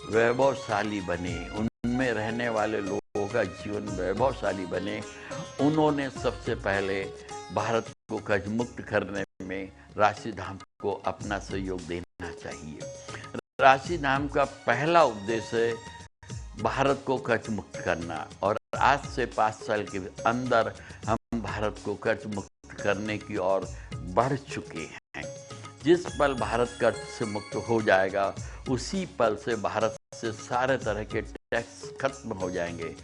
वैभवशाली बने, उनमें रहने वाले लोगों का जीवन वैभवशाली बने, उन्होंने सबसे पहले भारत को कर्ज मुक्त करने में राशिधाम को अपना सहयोग देना चाहिए। राशिधाम का पहला उद्देश्य है भारत को कर्ज मुक्त करना और आज से 5 साल के अंदर हम भारत को कर्ज मुक्त करने की ओर बढ़ चुके हैं। जिस पल भारत कर्ज से मुक्त हो जाएगा उसी पल से भारत से सारे तरह के टैक्स खत्म हो जाएंगे।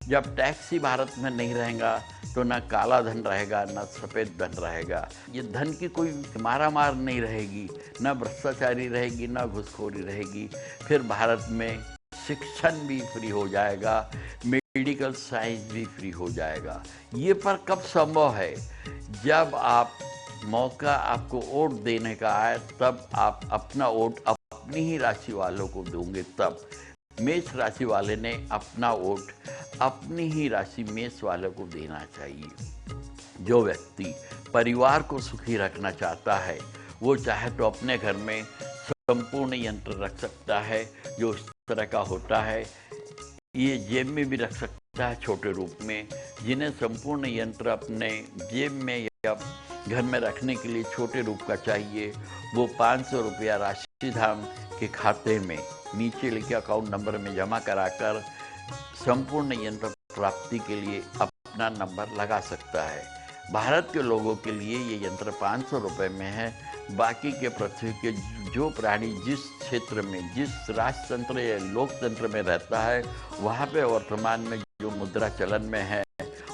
जब टैक्स ही भारत में नहीं रहेगा तो ना काला धन रहेगा, ना सफ़ेद धन रहेगा। ये धन की कोई मारामार नहीं रहेगी, ना भ्रष्टाचारी रहेगी, ना घुसखोरी रहेगी। फिर भारत में शिक्षण भी फ्री हो जाएगा, मेडिकल साइंस भी फ्री हो जाएगा। ये पर कब संभव है? जब आप मौका आपको वोट देने का आए, तब आप अपना वोट अपनी ही राशि वालों को दोगे। तब मेष राशि वाले ने अपना वोट अपनी ही राशि मेष वालों को देना चाहिए। जो व्यक्ति परिवार को सुखी रखना चाहता है, वो चाहे तो अपने घर में संपूर्ण यंत्र रख सकता है, जो इस तरह का होता है। ये जेब में भी रख सकता है छोटे रूप में। जिन्हें संपूर्ण यंत्र अपने जेब में या घर में रखने के लिए छोटे रूप का चाहिए, वो 500 रुपया राशिधाम के खाते में नीचे लिखे अकाउंट नंबर में जमा कराकर संपूर्ण यंत्र प्राप्ति के लिए अपना नंबर लगा सकता है। भारत के लोगों के लिए ये यंत्र 500 रुपये में है। बाकी के पृथ्वी के जो प्राणी जिस क्षेत्र में, जिस राजतंत्र या लोकतंत्र में रहता है, वहाँ पे वर्तमान में जो मुद्रा चलन में है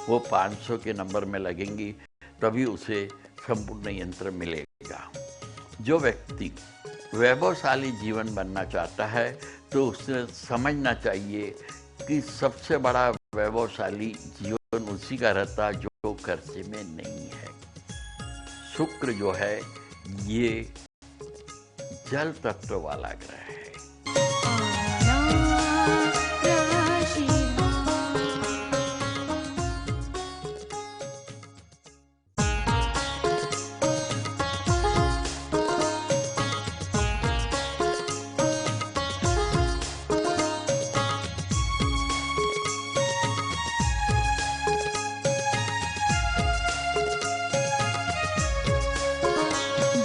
वो 500 के नंबर में लगेंगी, तभी उसे संपूर्ण यंत्र मिलेगा। जो व्यक्ति वैभवशाली जीवन बनना चाहता है, तो उसे समझना चाहिए कि सबसे बड़ा वैभवशाली जीवन उसी का रहता है जो कर्जे में नहीं है। शुक्र जो है ये जल तत्व वाला ग्रह है।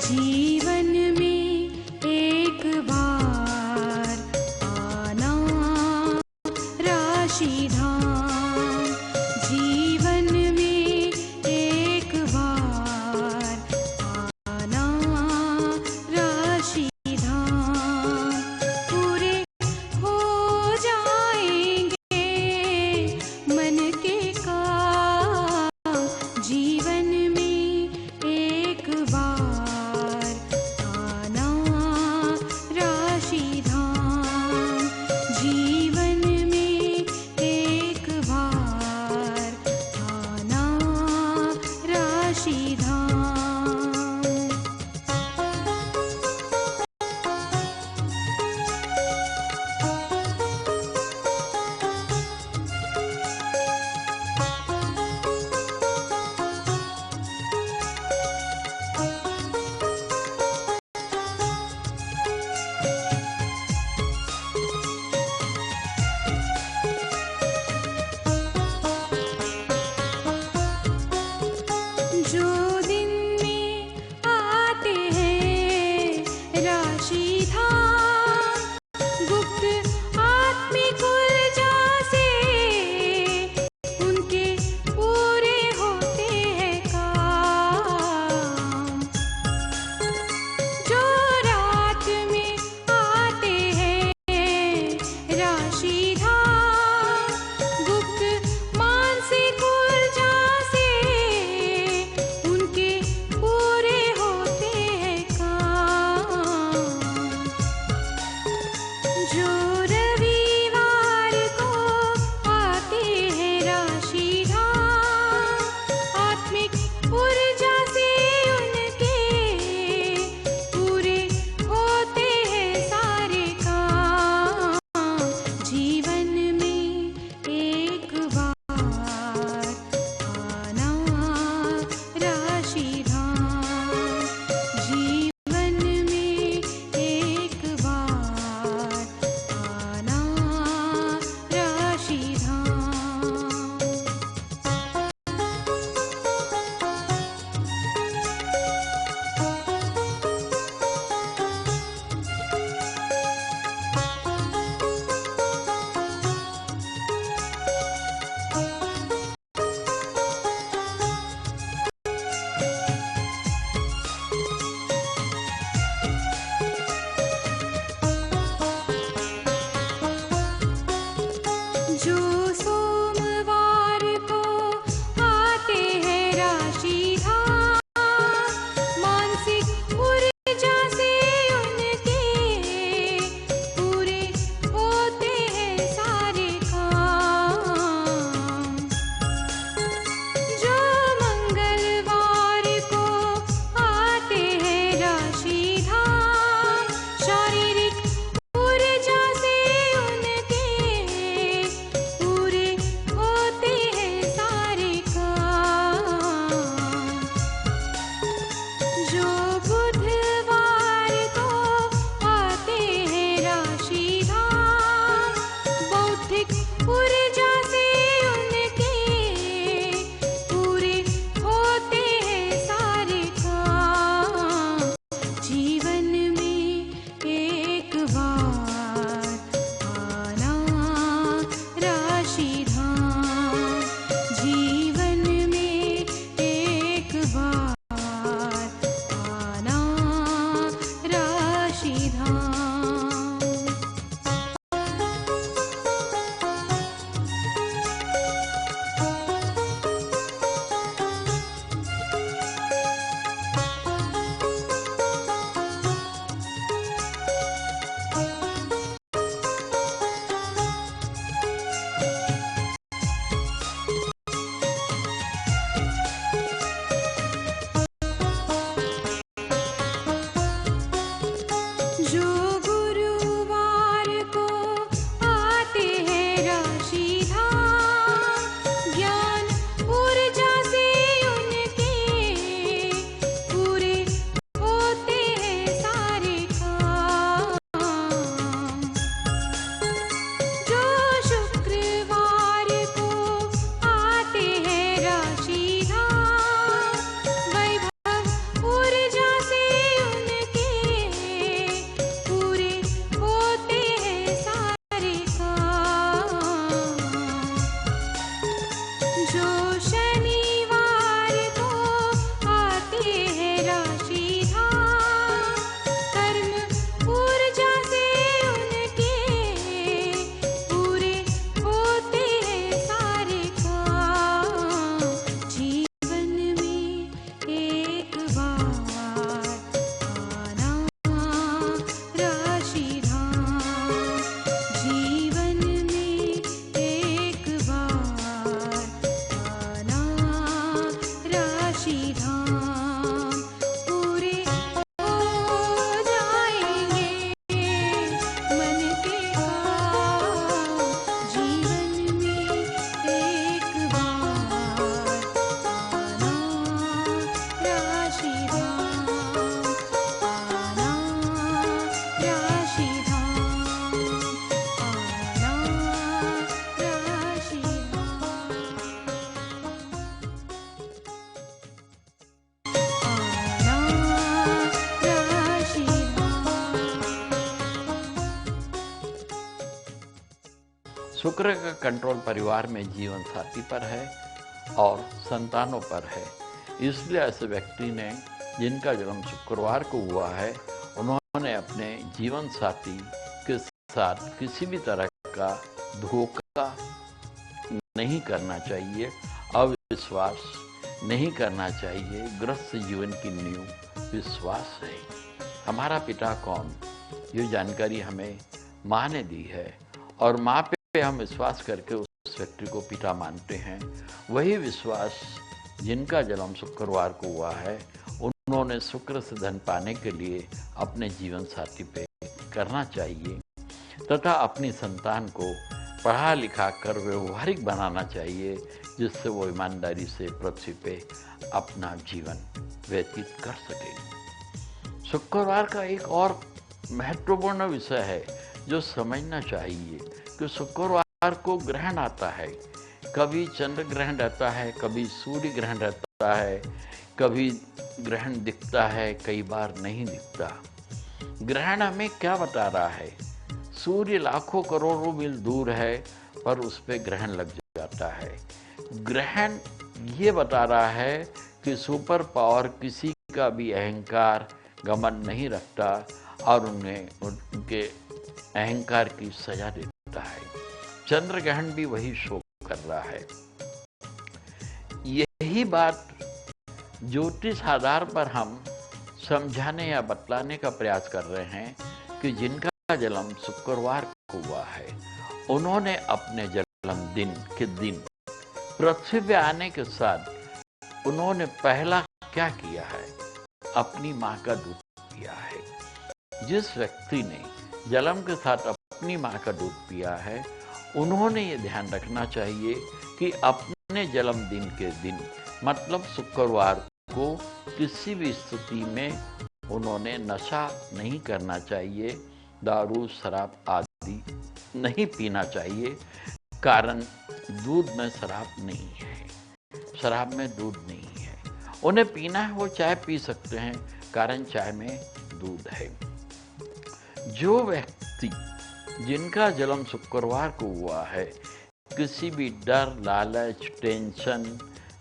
जीवन में एक बार आना राशिधाम, जीवन में एक बार आना राशिधाम, पूरे हो जाएंगे मन के काम। जीवन में एक बार आना राशिधाम, जीवन में एक ऊर्जा से उनके पूरे होते हैं सारे काम। जीवन में एक बार आना राशि धाम। जीवन में एक बार आना राशि धाम। जो गुरुवार को आते हैं राशि धाम। ज्ञान ऊर्जा से उनके पूरे होते हैं सारे काम। जो शुक्रवार को आते हैं राशि धाम। वैभव ऊर्जा से उनके पूरे होते हैं सारे काम। जो शनिवार को आते हैं राशि धाम। कर्म ऊर्जा से उनके पूरे होते हैं सारे काम। जीवन में एक बार आना राशि धाम। जीवन में एक बार आना राशि धाम। पूरे हो जाएंगे मन के काम। जीवन में एक बार आना राशि धाम। आना राशि धाम। आना राशि धाम। आना राशि शुक्र का कंट्रोल परिवार में जीवन साथी पर है और संतानों पर है। इसलिए ऐसे व्यक्ति ने जिनका जन्म शुक्रवार को हुआ है, उन्होंने अपने जीवन साथी के साथ किसी भी तरह का धोखा नहीं करना चाहिए, अविश्वास नहीं करना चाहिए। गृहस्थ जीवन की नींव विश्वास है। हमारा पिता कौन, ये जानकारी हमें माँ ने दी है और माँ पे हम विश्वास करके उस व्यक्ति को पिता मानते हैं। वही विश्वास जिनका जन्म शुक्रवार को हुआ है, उन्होंने शुक्र से धन पाने के लिए अपने जीवन साथी पे करना चाहिए तथा अपनी संतान को पढ़ा लिखा कर व्यवहारिक बनाना चाहिए, जिससे वो ईमानदारी से पृथ्वी पे अपना जीवन व्यतीत कर सके। शुक्रवार का एक और महत्वपूर्ण विषय है जो समझना चाहिए कि शुक्रवार को ग्रहण आता है। कभी चंद्र ग्रहण रहता है, कभी सूर्य ग्रहण रहता है, कभी ग्रहण दिखता है, कई बार नहीं दिखता। ग्रहण हमें क्या बता रहा है? सूर्य लाखों करोड़ों मील दूर है पर उस पर ग्रहण लग जाता है। ग्रहण ये बता रहा है कि सुपर पावर किसी का भी अहंकार घमंड नहीं रखता और उन्हें उनके अहंकार की सजा देता है। चंद्र ग्रहण भी वही शो कर रहा है। यही बात ज्योतिष आधार पर हम समझाने या बतलाने का प्रयास कर रहे हैं कि जिनका जन्म शुक्रवार को हुआ है, उन्होंने अपने जन्मदिन के दिन पृथ्वी पे आने के साथ उन्होंने पहला क्या किया है? अपनी माँ का दूध पिया है। जिस व्यक्ति ने जन्म के साथ अपनी माँ का दूध पिया है, उन्होंने ये ध्यान रखना चाहिए कि अपने जन्मदिन के दिन मतलब शुक्रवार को किसी भी स्थिति में उन्होंने नशा नहीं करना चाहिए, दारू शराब आदि नहीं पीना चाहिए। कारण दूध में शराब नहीं है, शराब में दूध नहीं है। उन्हें पीना है वो चाय पी सकते हैं, कारण चाय में दूध है। जो व्यक्ति जिनका जन्म शुक्रवार को हुआ है, किसी भी डर, लालच, टेंशन,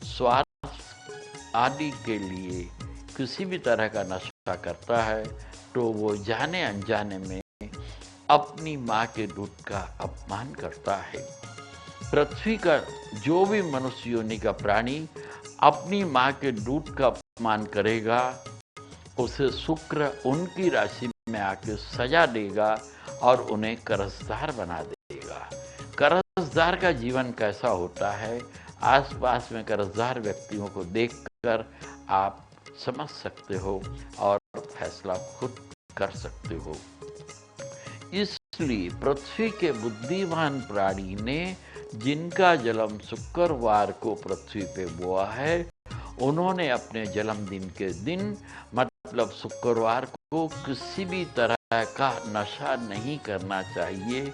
स्वार्थ आदि के लिए किसी भी तरह का नशा करता है, तो वो जाने अनजाने में अपनी माँ के दूध का अपमान करता है। पृथ्वी का जो भी मनुष्य योनि का प्राणी अपनी माँ के दूध का अपमान करेगा, उसे शुक्र उनकी राशि में आके सजा देगा और उन्हें कर्जदार बना देगा। कर्जदार का जीवन कैसा होता है, आसपास में कर्जदार व्यक्तियों को देखकर आप समझ सकते हो और फैसला खुद कर सकते हो। इसलिए पृथ्वी के बुद्धिमान प्राणी ने जिनका जन्म शुक्रवार को पृथ्वी पे हुआ है, उन्होंने अपने जन्मदिन के दिन मतलब शुक्रवार को किसी भी तरह का नशा नहीं करना चाहिए,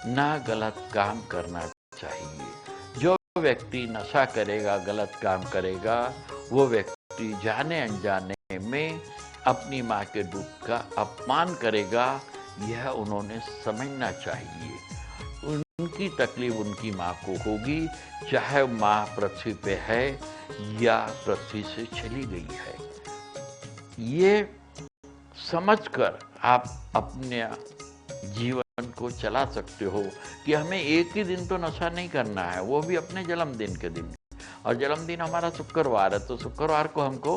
ना गलत काम करना चाहिए। जो व्यक्ति नशा करेगा, गलत काम करेगा, वो व्यक्ति जाने अनजाने में अपनी माँ के दूध का अपमान करेगा। यह उन्होंने समझना चाहिए। उनकी तकलीफ उनकी माँ को होगी, चाहे माँ पृथ्वी पे है या पृथ्वी से चली गई है। ये समझकर आप अपने जीवन को चला सकते हो कि हमें एक ही दिन तो नशा नहीं करना है, वो भी अपने जन्मदिन के दिन। और जन्मदिन हमारा शुक्रवार है, तो शुक्रवार को हमको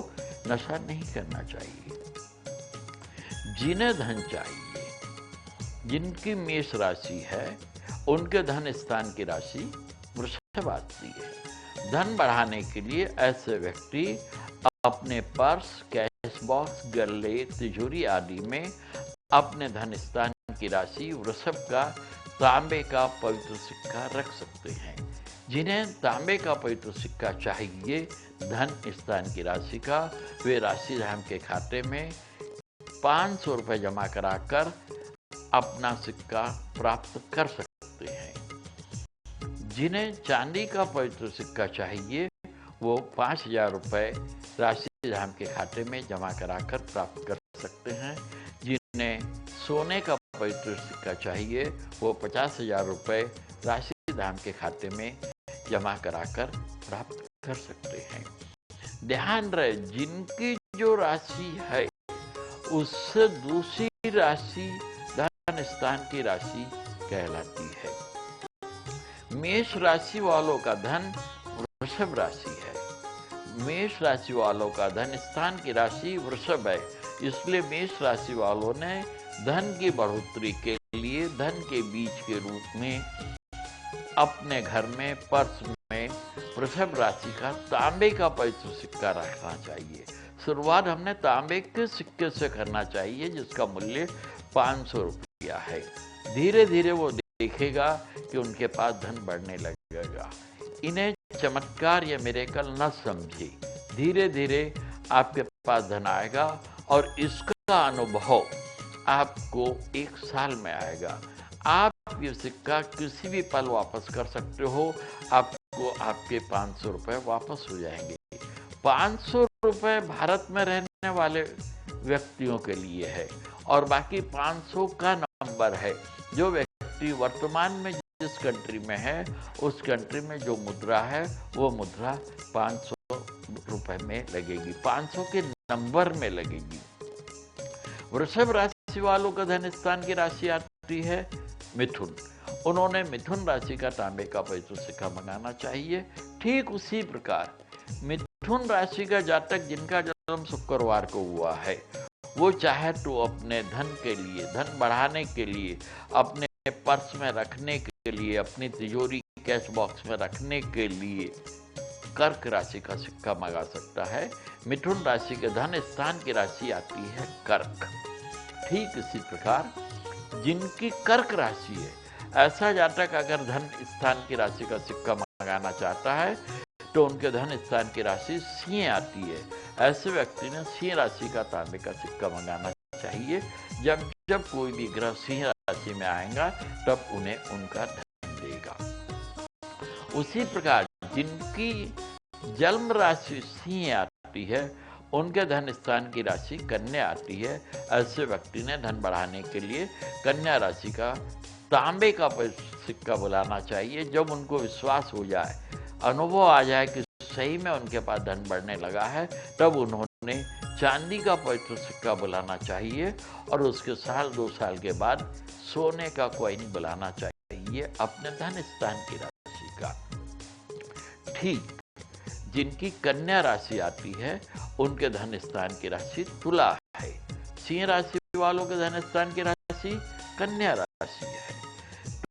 नशा नहीं करना चाहिए। जिन्हें धन चाहिए, जिनकी मेष राशि है, उनके धन स्थान की राशि वृषभ आती है। धन बढ़ाने के लिए ऐसे व्यक्ति अपने पर्स, कैश बॉक्स, गल्ले, तिजोरी आदि में अपने धन स्थान की राशि वृषभ का तांबे का पवित्र सिक्का रख सकते हैं। जिन्हें तांबे का पवित्र सिक्का चाहिए धन स्थान की राशि का, वे राशि धाम के खाते में 500 रुपये जमा कराकर अपना सिक्का प्राप्त कर सकते हैं। जिन्हें चांदी का पवित्र सिक्का चाहिए, वो 5000 रुपये राशि धाम के खाते में जमा कराकर प्राप्त कर सकते हैं। जिन्हें सोने का पवित्र सिक्का चाहिए, वो 50,000 रुपये राशि धाम के खाते में जमा कराकर प्राप्त कर सकते हैं। ध्यान रहे, जिनकी जो राशि है उससे दूसरी राशि धन स्थान की राशि कहलाती है। मेष राशि वालों का धन वृषभ राशि है। मेष राशि वालों का धन स्थान की राशि वृषभ है, इसलिए मेष राशि वालों ने धन की बढ़ोतरी के लिए धन के बीज के रूप में अपने घर में पर्स में वृषभ राशि का तांबे का पवित्र सिक्का रखना चाहिए। शुरुआत हमने तांबे के सिक्के से करना चाहिए, जिसका मूल्य 500 रुपया है। धीरे धीरे वो देखेगा कि उनके पास धन बढ़ने लगेगा। इन्हें चमत्कार या मिरेकल न समझे, धीरे धीरे आपके पास धन आएगा और इसका अनुभव आपको 1 साल में आएगा। आप ये सिक्का किसी भी पल वापस कर सकते हो, आपको आपके 500 रुपये वापस हो जाएंगे। 500 रुपये भारत में रहने वाले व्यक्तियों के लिए है और बाकी 500 का नंबर है। जो व्यक्ति वर्तमान में जिस कंट्री में है, उस कंट्री में जो मुद्रा है वो मुद्रा 500 रुपये में लगेगी, 500 के नंबर में लगेगी। वृषभ राशि वालों का धन स्थान की राशि आती है मिथुन। उन्होंने मिथुन राशि का तांबे का पवित्र सिक्का मंगाना चाहिए। ठीक उसी प्रकार मिथुन राशि का जातक जिनका जन्म शुक्रवार को हुआ है, वो चाहे तो अपने धन के लिए, धन बढ़ाने के लिए, अपने पर्स में रखने के लिए, अपनी तिजोरी कैश बॉक्स में रखने के लिए कर्क राशि का सिक्का मंगा सकता है। मिथुन राशि के धन स्थान की राशि आती है कर्क। ठीक इसी प्रकार जिनकी कर्क राशि है, ऐसा जातक अगर धन स्थान की राशि का सिक्का मंगाना चाहता है तो उनके धन स्थान की राशि सिंह आती है। ऐसे व्यक्ति ने सिंह राशि का तांबे का सिक्का मंगाना चाहिए। जब जब कोई भी ग्रह सिंह राशि में आएगा तब उन्हें उनका धन देगा। उसी प्रकार जिनकी जन्म राशि सिंह आती है, उनके धन स्थान की राशि कन्या आती है। ऐसे व्यक्ति ने धन बढ़ाने के लिए कन्या राशि का तांबे का सिक्का बुलाना चाहिए। जब उनको विश्वास हो जाए, अनुभव आ जाए कि सही में उनके पास धन बढ़ने लगा है, तब उन्होंने चांदी का पवित्र सिक्का बुलाना चाहिए और उसके साल 2 साल के बाद सोने का कॉइन बुलाना चाहिए अपने धन स्थान की राशि का। ठीक जिनकी कन्या राशि आती है, उनके धन स्थान की राशि तुला है। सिंह राशि वालों के धन स्थान की राशि कन्या राशि है।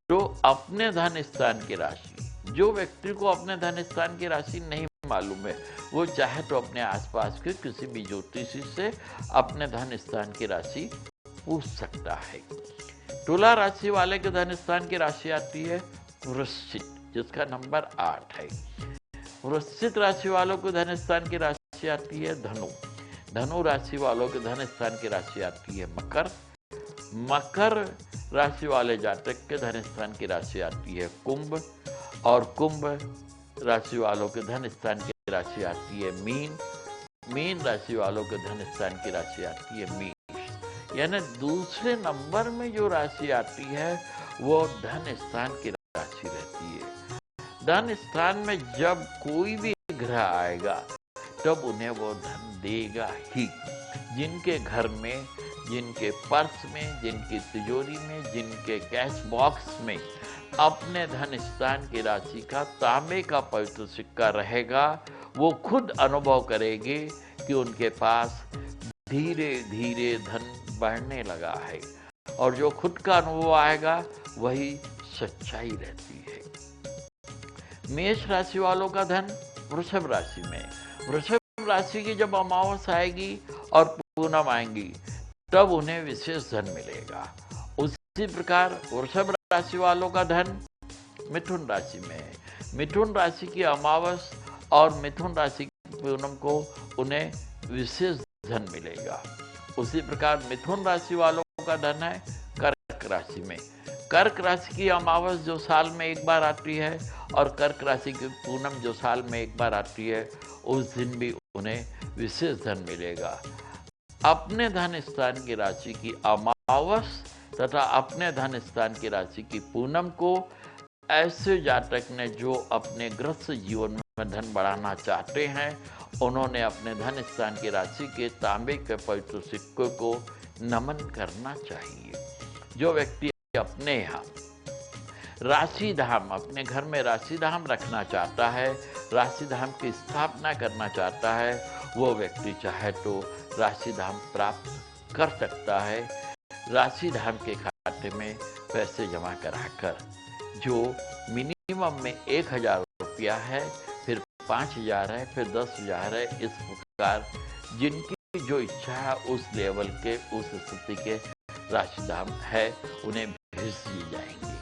तो अपने धन स्थान की राशि, जो व्यक्ति को अपने धन स्थान की राशि नहीं मालूम है, वो चाहे तो अपने आसपास के किसी भी ज्योतिषी से अपने धन स्थान की राशि पूछ सकता है। तुला राशि वाले के धन स्थान की राशि आती है वृश्चिक, जिसका नंबर 8 है। वृश्चिक राशि वालों को धन स्थान की राशि आती है धनु। धनु राशि वालों के धन स्थान की राशि आती है मकर। मकर राशि वाले जातक के धन स्थान की राशि आती है कुंभ। और कुंभ राशि वालों के धन स्थान की राशि आती है मीन। मीन राशि वालों के धन स्थान की राशि आती है मेष। यानी दूसरे नंबर में जो राशि आती है वो धन स्थान की राशि रहती है। धन स्थान में जब कोई भी ग्रह आएगा, तब उन्हें वो धन देगा ही। जिनके घर में, जिनके पर्स में, जिनकी तिजोरी में, जिनके कैश बॉक्स में अपने धन स्थान की राशि का तांबे का पवित्र सिक्का रहेगा, वो खुद अनुभव करेंगे कि उनके पास धीरे धीरे धन बढ़ने लगा है। और जो खुद का अनुभव आएगा वही सच्चाई रहती है। मेष राशि वालों का धन वृषभ राशि में। वृषभ राशि की जब अमावस आएगी और पूनम आएंगी, तब उन्हें विशेष धन मिलेगा। उसी प्रकार वृषभ राशि वालों का धन मिथुन राशि में है। मिथुन राशि की अमावस और मिथुन राशि की पूनम को उन्हें विशेष धन मिलेगा। उसी प्रकार मिथुन राशि वालों का धन है कर्क राशि में। कर्क राशि की अमावस जो साल में एक बार आती है और कर्क राशि की पूनम जो साल में एक बार आती है, उस दिन भी उन्हें विशेष धन मिलेगा। अपने धन स्थान की राशि की अमावस तथा अपने धन स्थान की राशि की पूनम को ऐसे जातक ने जो अपने गृहस्थ जीवन में धन बढ़ाना चाहते हैं, उन्होंने अपने धन स्थान की राशि के तांबे के पवित्र सिक्के को नमन करना चाहिए। जो व्यक्ति अपने यहाँ राशि धाम, अपने घर में राशि धाम रखना चाहता है, राशि धाम की स्थापना करना चाहता है, वो व्यक्ति चाहे तो राशि धाम प्राप्त कर सकता है। राशि धाम के खाते में पैसे जमा कराकर, जो मिनिमम में 1000 रुपया है, फिर 5000 है, फिर 10,000 है, इस प्रकार जिनकी जो इच्छा है उस लेवल के, उस स्थिति के राशि धाम है, उन्हें भेज दी जाएंगे।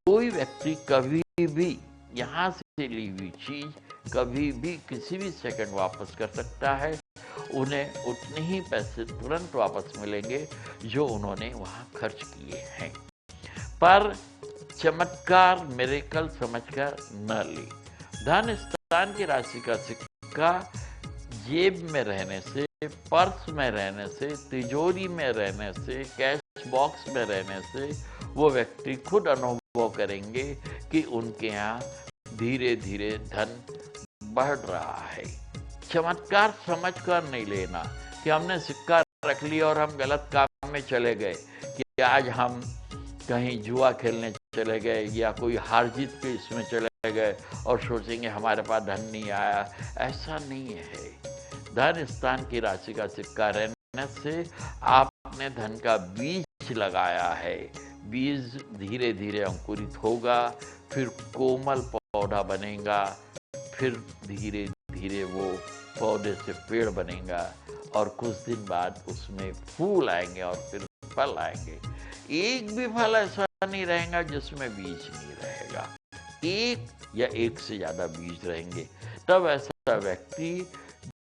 कोई व्यक्ति कभी भी यहाँ से ली हुई चीज कभी भी किसी भी सेकंड वापस कर सकता है। उन्हें उतने ही पैसे तुरंत वापस मिलेंगे जो उन्होंने वहाँ खर्च किए हैं। पर चमत्कार, मिरेकल समझकर न ले। धन स्थान की राशि का सिक्का जेब में रहने से, पर्स में रहने से, तिजोरी में रहने से, कैश बॉक्स में रहने से वो व्यक्ति खुद अनुभव करेंगे कि उनके यहाँ धीरे धीरे धन बढ़ रहा है। चमत्कार समझकर नहीं लेना कि हमने सिक्का रख लिया और हम गलत काम में चले गए, कि आज हम कहीं जुआ खेलने चले गए या कोई हार जीत के इसमें चले गए और सोचेंगे हमारे पास धन नहीं आया। ऐसा नहीं है। धन स्थान की राशि का सिक्का रहने से आपने धन का बीज लगाया है। बीज धीरे धीरे अंकुरित होगा, फिर कोमल पौधा बनेगा, फिर धीरे धीरे वो पौधे से पेड़ बनेगा और कुछ दिन बाद उसमें फूल आएंगे और फिर फल आएंगे। एक भी फल ऐसा नहीं रहेगा जिसमें बीज नहीं रहेगा। एक या एक से ज्यादा बीज रहेंगे। तब ऐसा व्यक्ति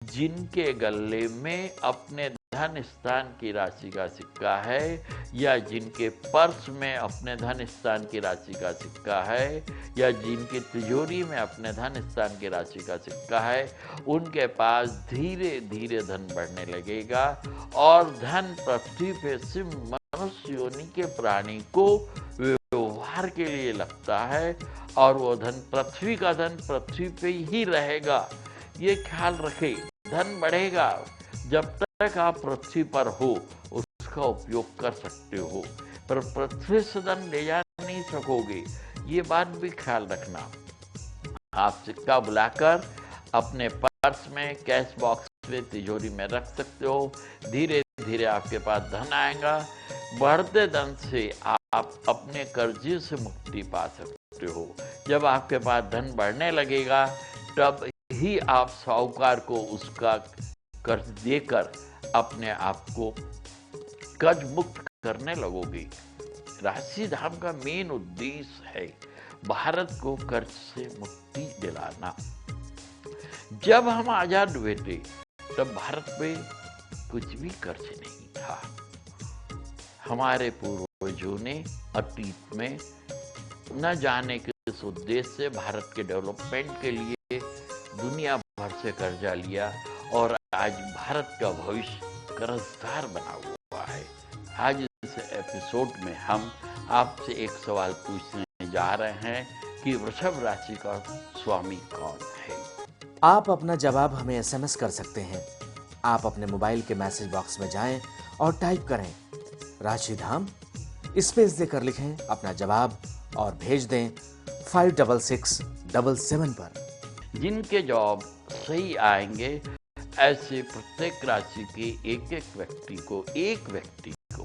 जिनके गले में अपने धन स्थान की राशि का सिक्का है, या जिनके पर्स में अपने धन स्थान की राशि का सिक्का है, या जिनकी तिजोरी में अपने धन स्थान की राशि का सिक्का है, उनके पास धीरे धीरे धन बढ़ने लगेगा। और धन पृथ्वी पे सिर्फ मनुष्य योनि के प्राणी को व्यवहार के लिए लगता है, और वो धन पृथ्वी का धन पृथ्वी पे ही रहेगा। ये ख्याल रखें, धन बढ़ेगा जब तक आप पृथ्वी पर हो, उसका उपयोग कर सकते हो, पर पृथ्वी से धन ले जा नहीं सकोगे, ये बात भी ख्याल रखना। आप सिक्का बुलाकर अपने पर्स में, कैश बॉक्स में, तिजोरी में रख सकते हो। धीरे धीरे आपके पास धन आएगा। बढ़ते धन से आप अपने कर्जे से मुक्ति पा सकते हो। जब आपके पास धन बढ़ने लगेगा, तब ही आप साहूकार को उसका कर्ज देकर अपने आप को कर्ज मुक्त करने लगोगे। राशि धाम का मेन उद्देश्य है भारत को कर्ज से मुक्ति दिलाना। जब हम आजाद हुए थे, तब भारत में कुछ भी कर्ज नहीं था। हमारे पूर्वजों ने अतीत में न जाने किस उद्देश्य से भारत के डेवलपमेंट के लिए दुनिया भर से कर्जा लिया, और आज भारत का भविष्य कर्जदार बना हुआ है। आज इस एपिसोड में हम आपसे एक सवाल पूछने जा रहे हैं कि वृषभ राशि का स्वामी कौन है। आप अपना जवाब हमें SMS कर सकते हैं। आप अपने मोबाइल के मैसेज बॉक्स में जाएं और टाइप करें राशिधाम, स्पेस देकर लिखें अपना जवाब और भेज दें 56677 पर। जिनके जवाब सही आएंगे, ऐसे प्रत्येक राशि के एक व्यक्ति को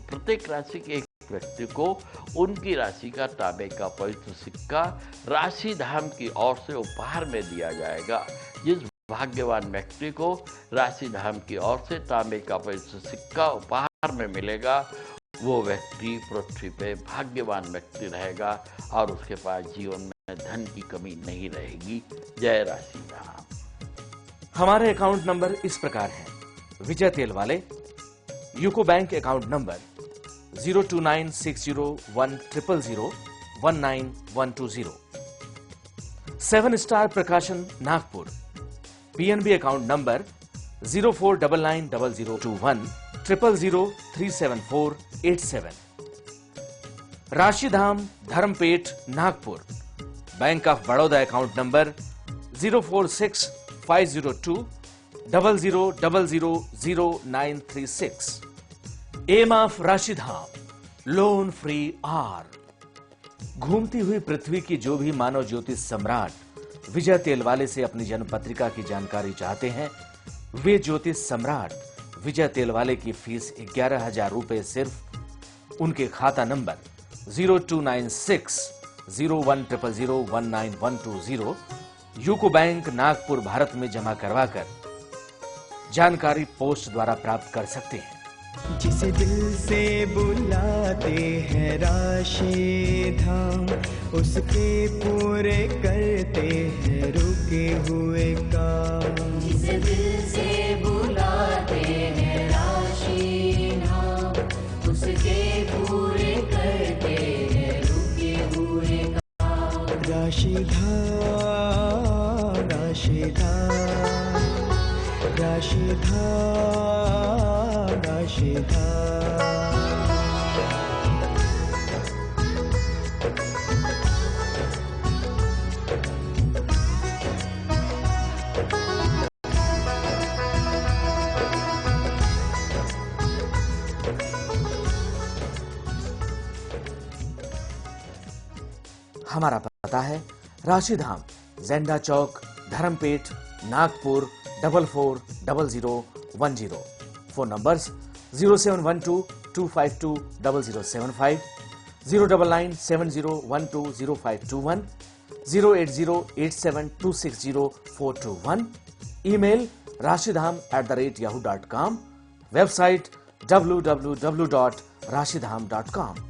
प्रत्येक राशि के एक व्यक्ति को उनकी राशि का तांबे का पवित्र सिक्का राशि धाम की ओर से उपहार में दिया जाएगा। जिस भाग्यवान व्यक्ति को राशि धाम की ओर से तांबे का पवित्र सिक्का उपहार में मिलेगा, वो व्यक्ति पृथ्वी पे भाग्यवान व्यक्ति रहेगा और उसके पास जीवन में धन की कमी नहीं रहेगी। जय राशि धाम। हमारे अकाउंट नंबर इस प्रकार है। Vijay Telwale, UCO bank account number 029601000192120। 7 star Prakashan Nagpur, PNB account number 0499002100037487। Rashidham Dharampeth Nagpur, bank of Baroda account number 0465020000936। M of Rashidham loan free आर। घूमती हुई पृथ्वी की जो भी मानव ज्योतिष सम्राट विजय तेलवाले से अपनी जन्म पत्रिका की जानकारी चाहते हैं, वे ज्योतिष सम्राट विजय तेलवाले की फीस 11,000 रुपए सिर्फ उनके खाता number 02960100019120 UCO bank Nagpur Bharat में जमा करवाकर जानकारी पोस्ट द्वारा प्राप्त कर सकते हैं। जिसे दिल से बुलाते हैं राशि धाम, उसके पूरे करते हैं रुके हुए काम। जिसे दिल से बुलाते हैं राशि धाम, उसके पूरे करते हैं रुके हुए काम। राशि धाम, राशि धाम, राशि धाम, राशि धाम। हमारा पता है Rashidham, Jenda Chowk, Dharampeth, Nagpur 440010। Phone numbers 0712-252-0075, 09970120521, 08087260421। Email rashidham@yahoo.com, website www.rashidham.com।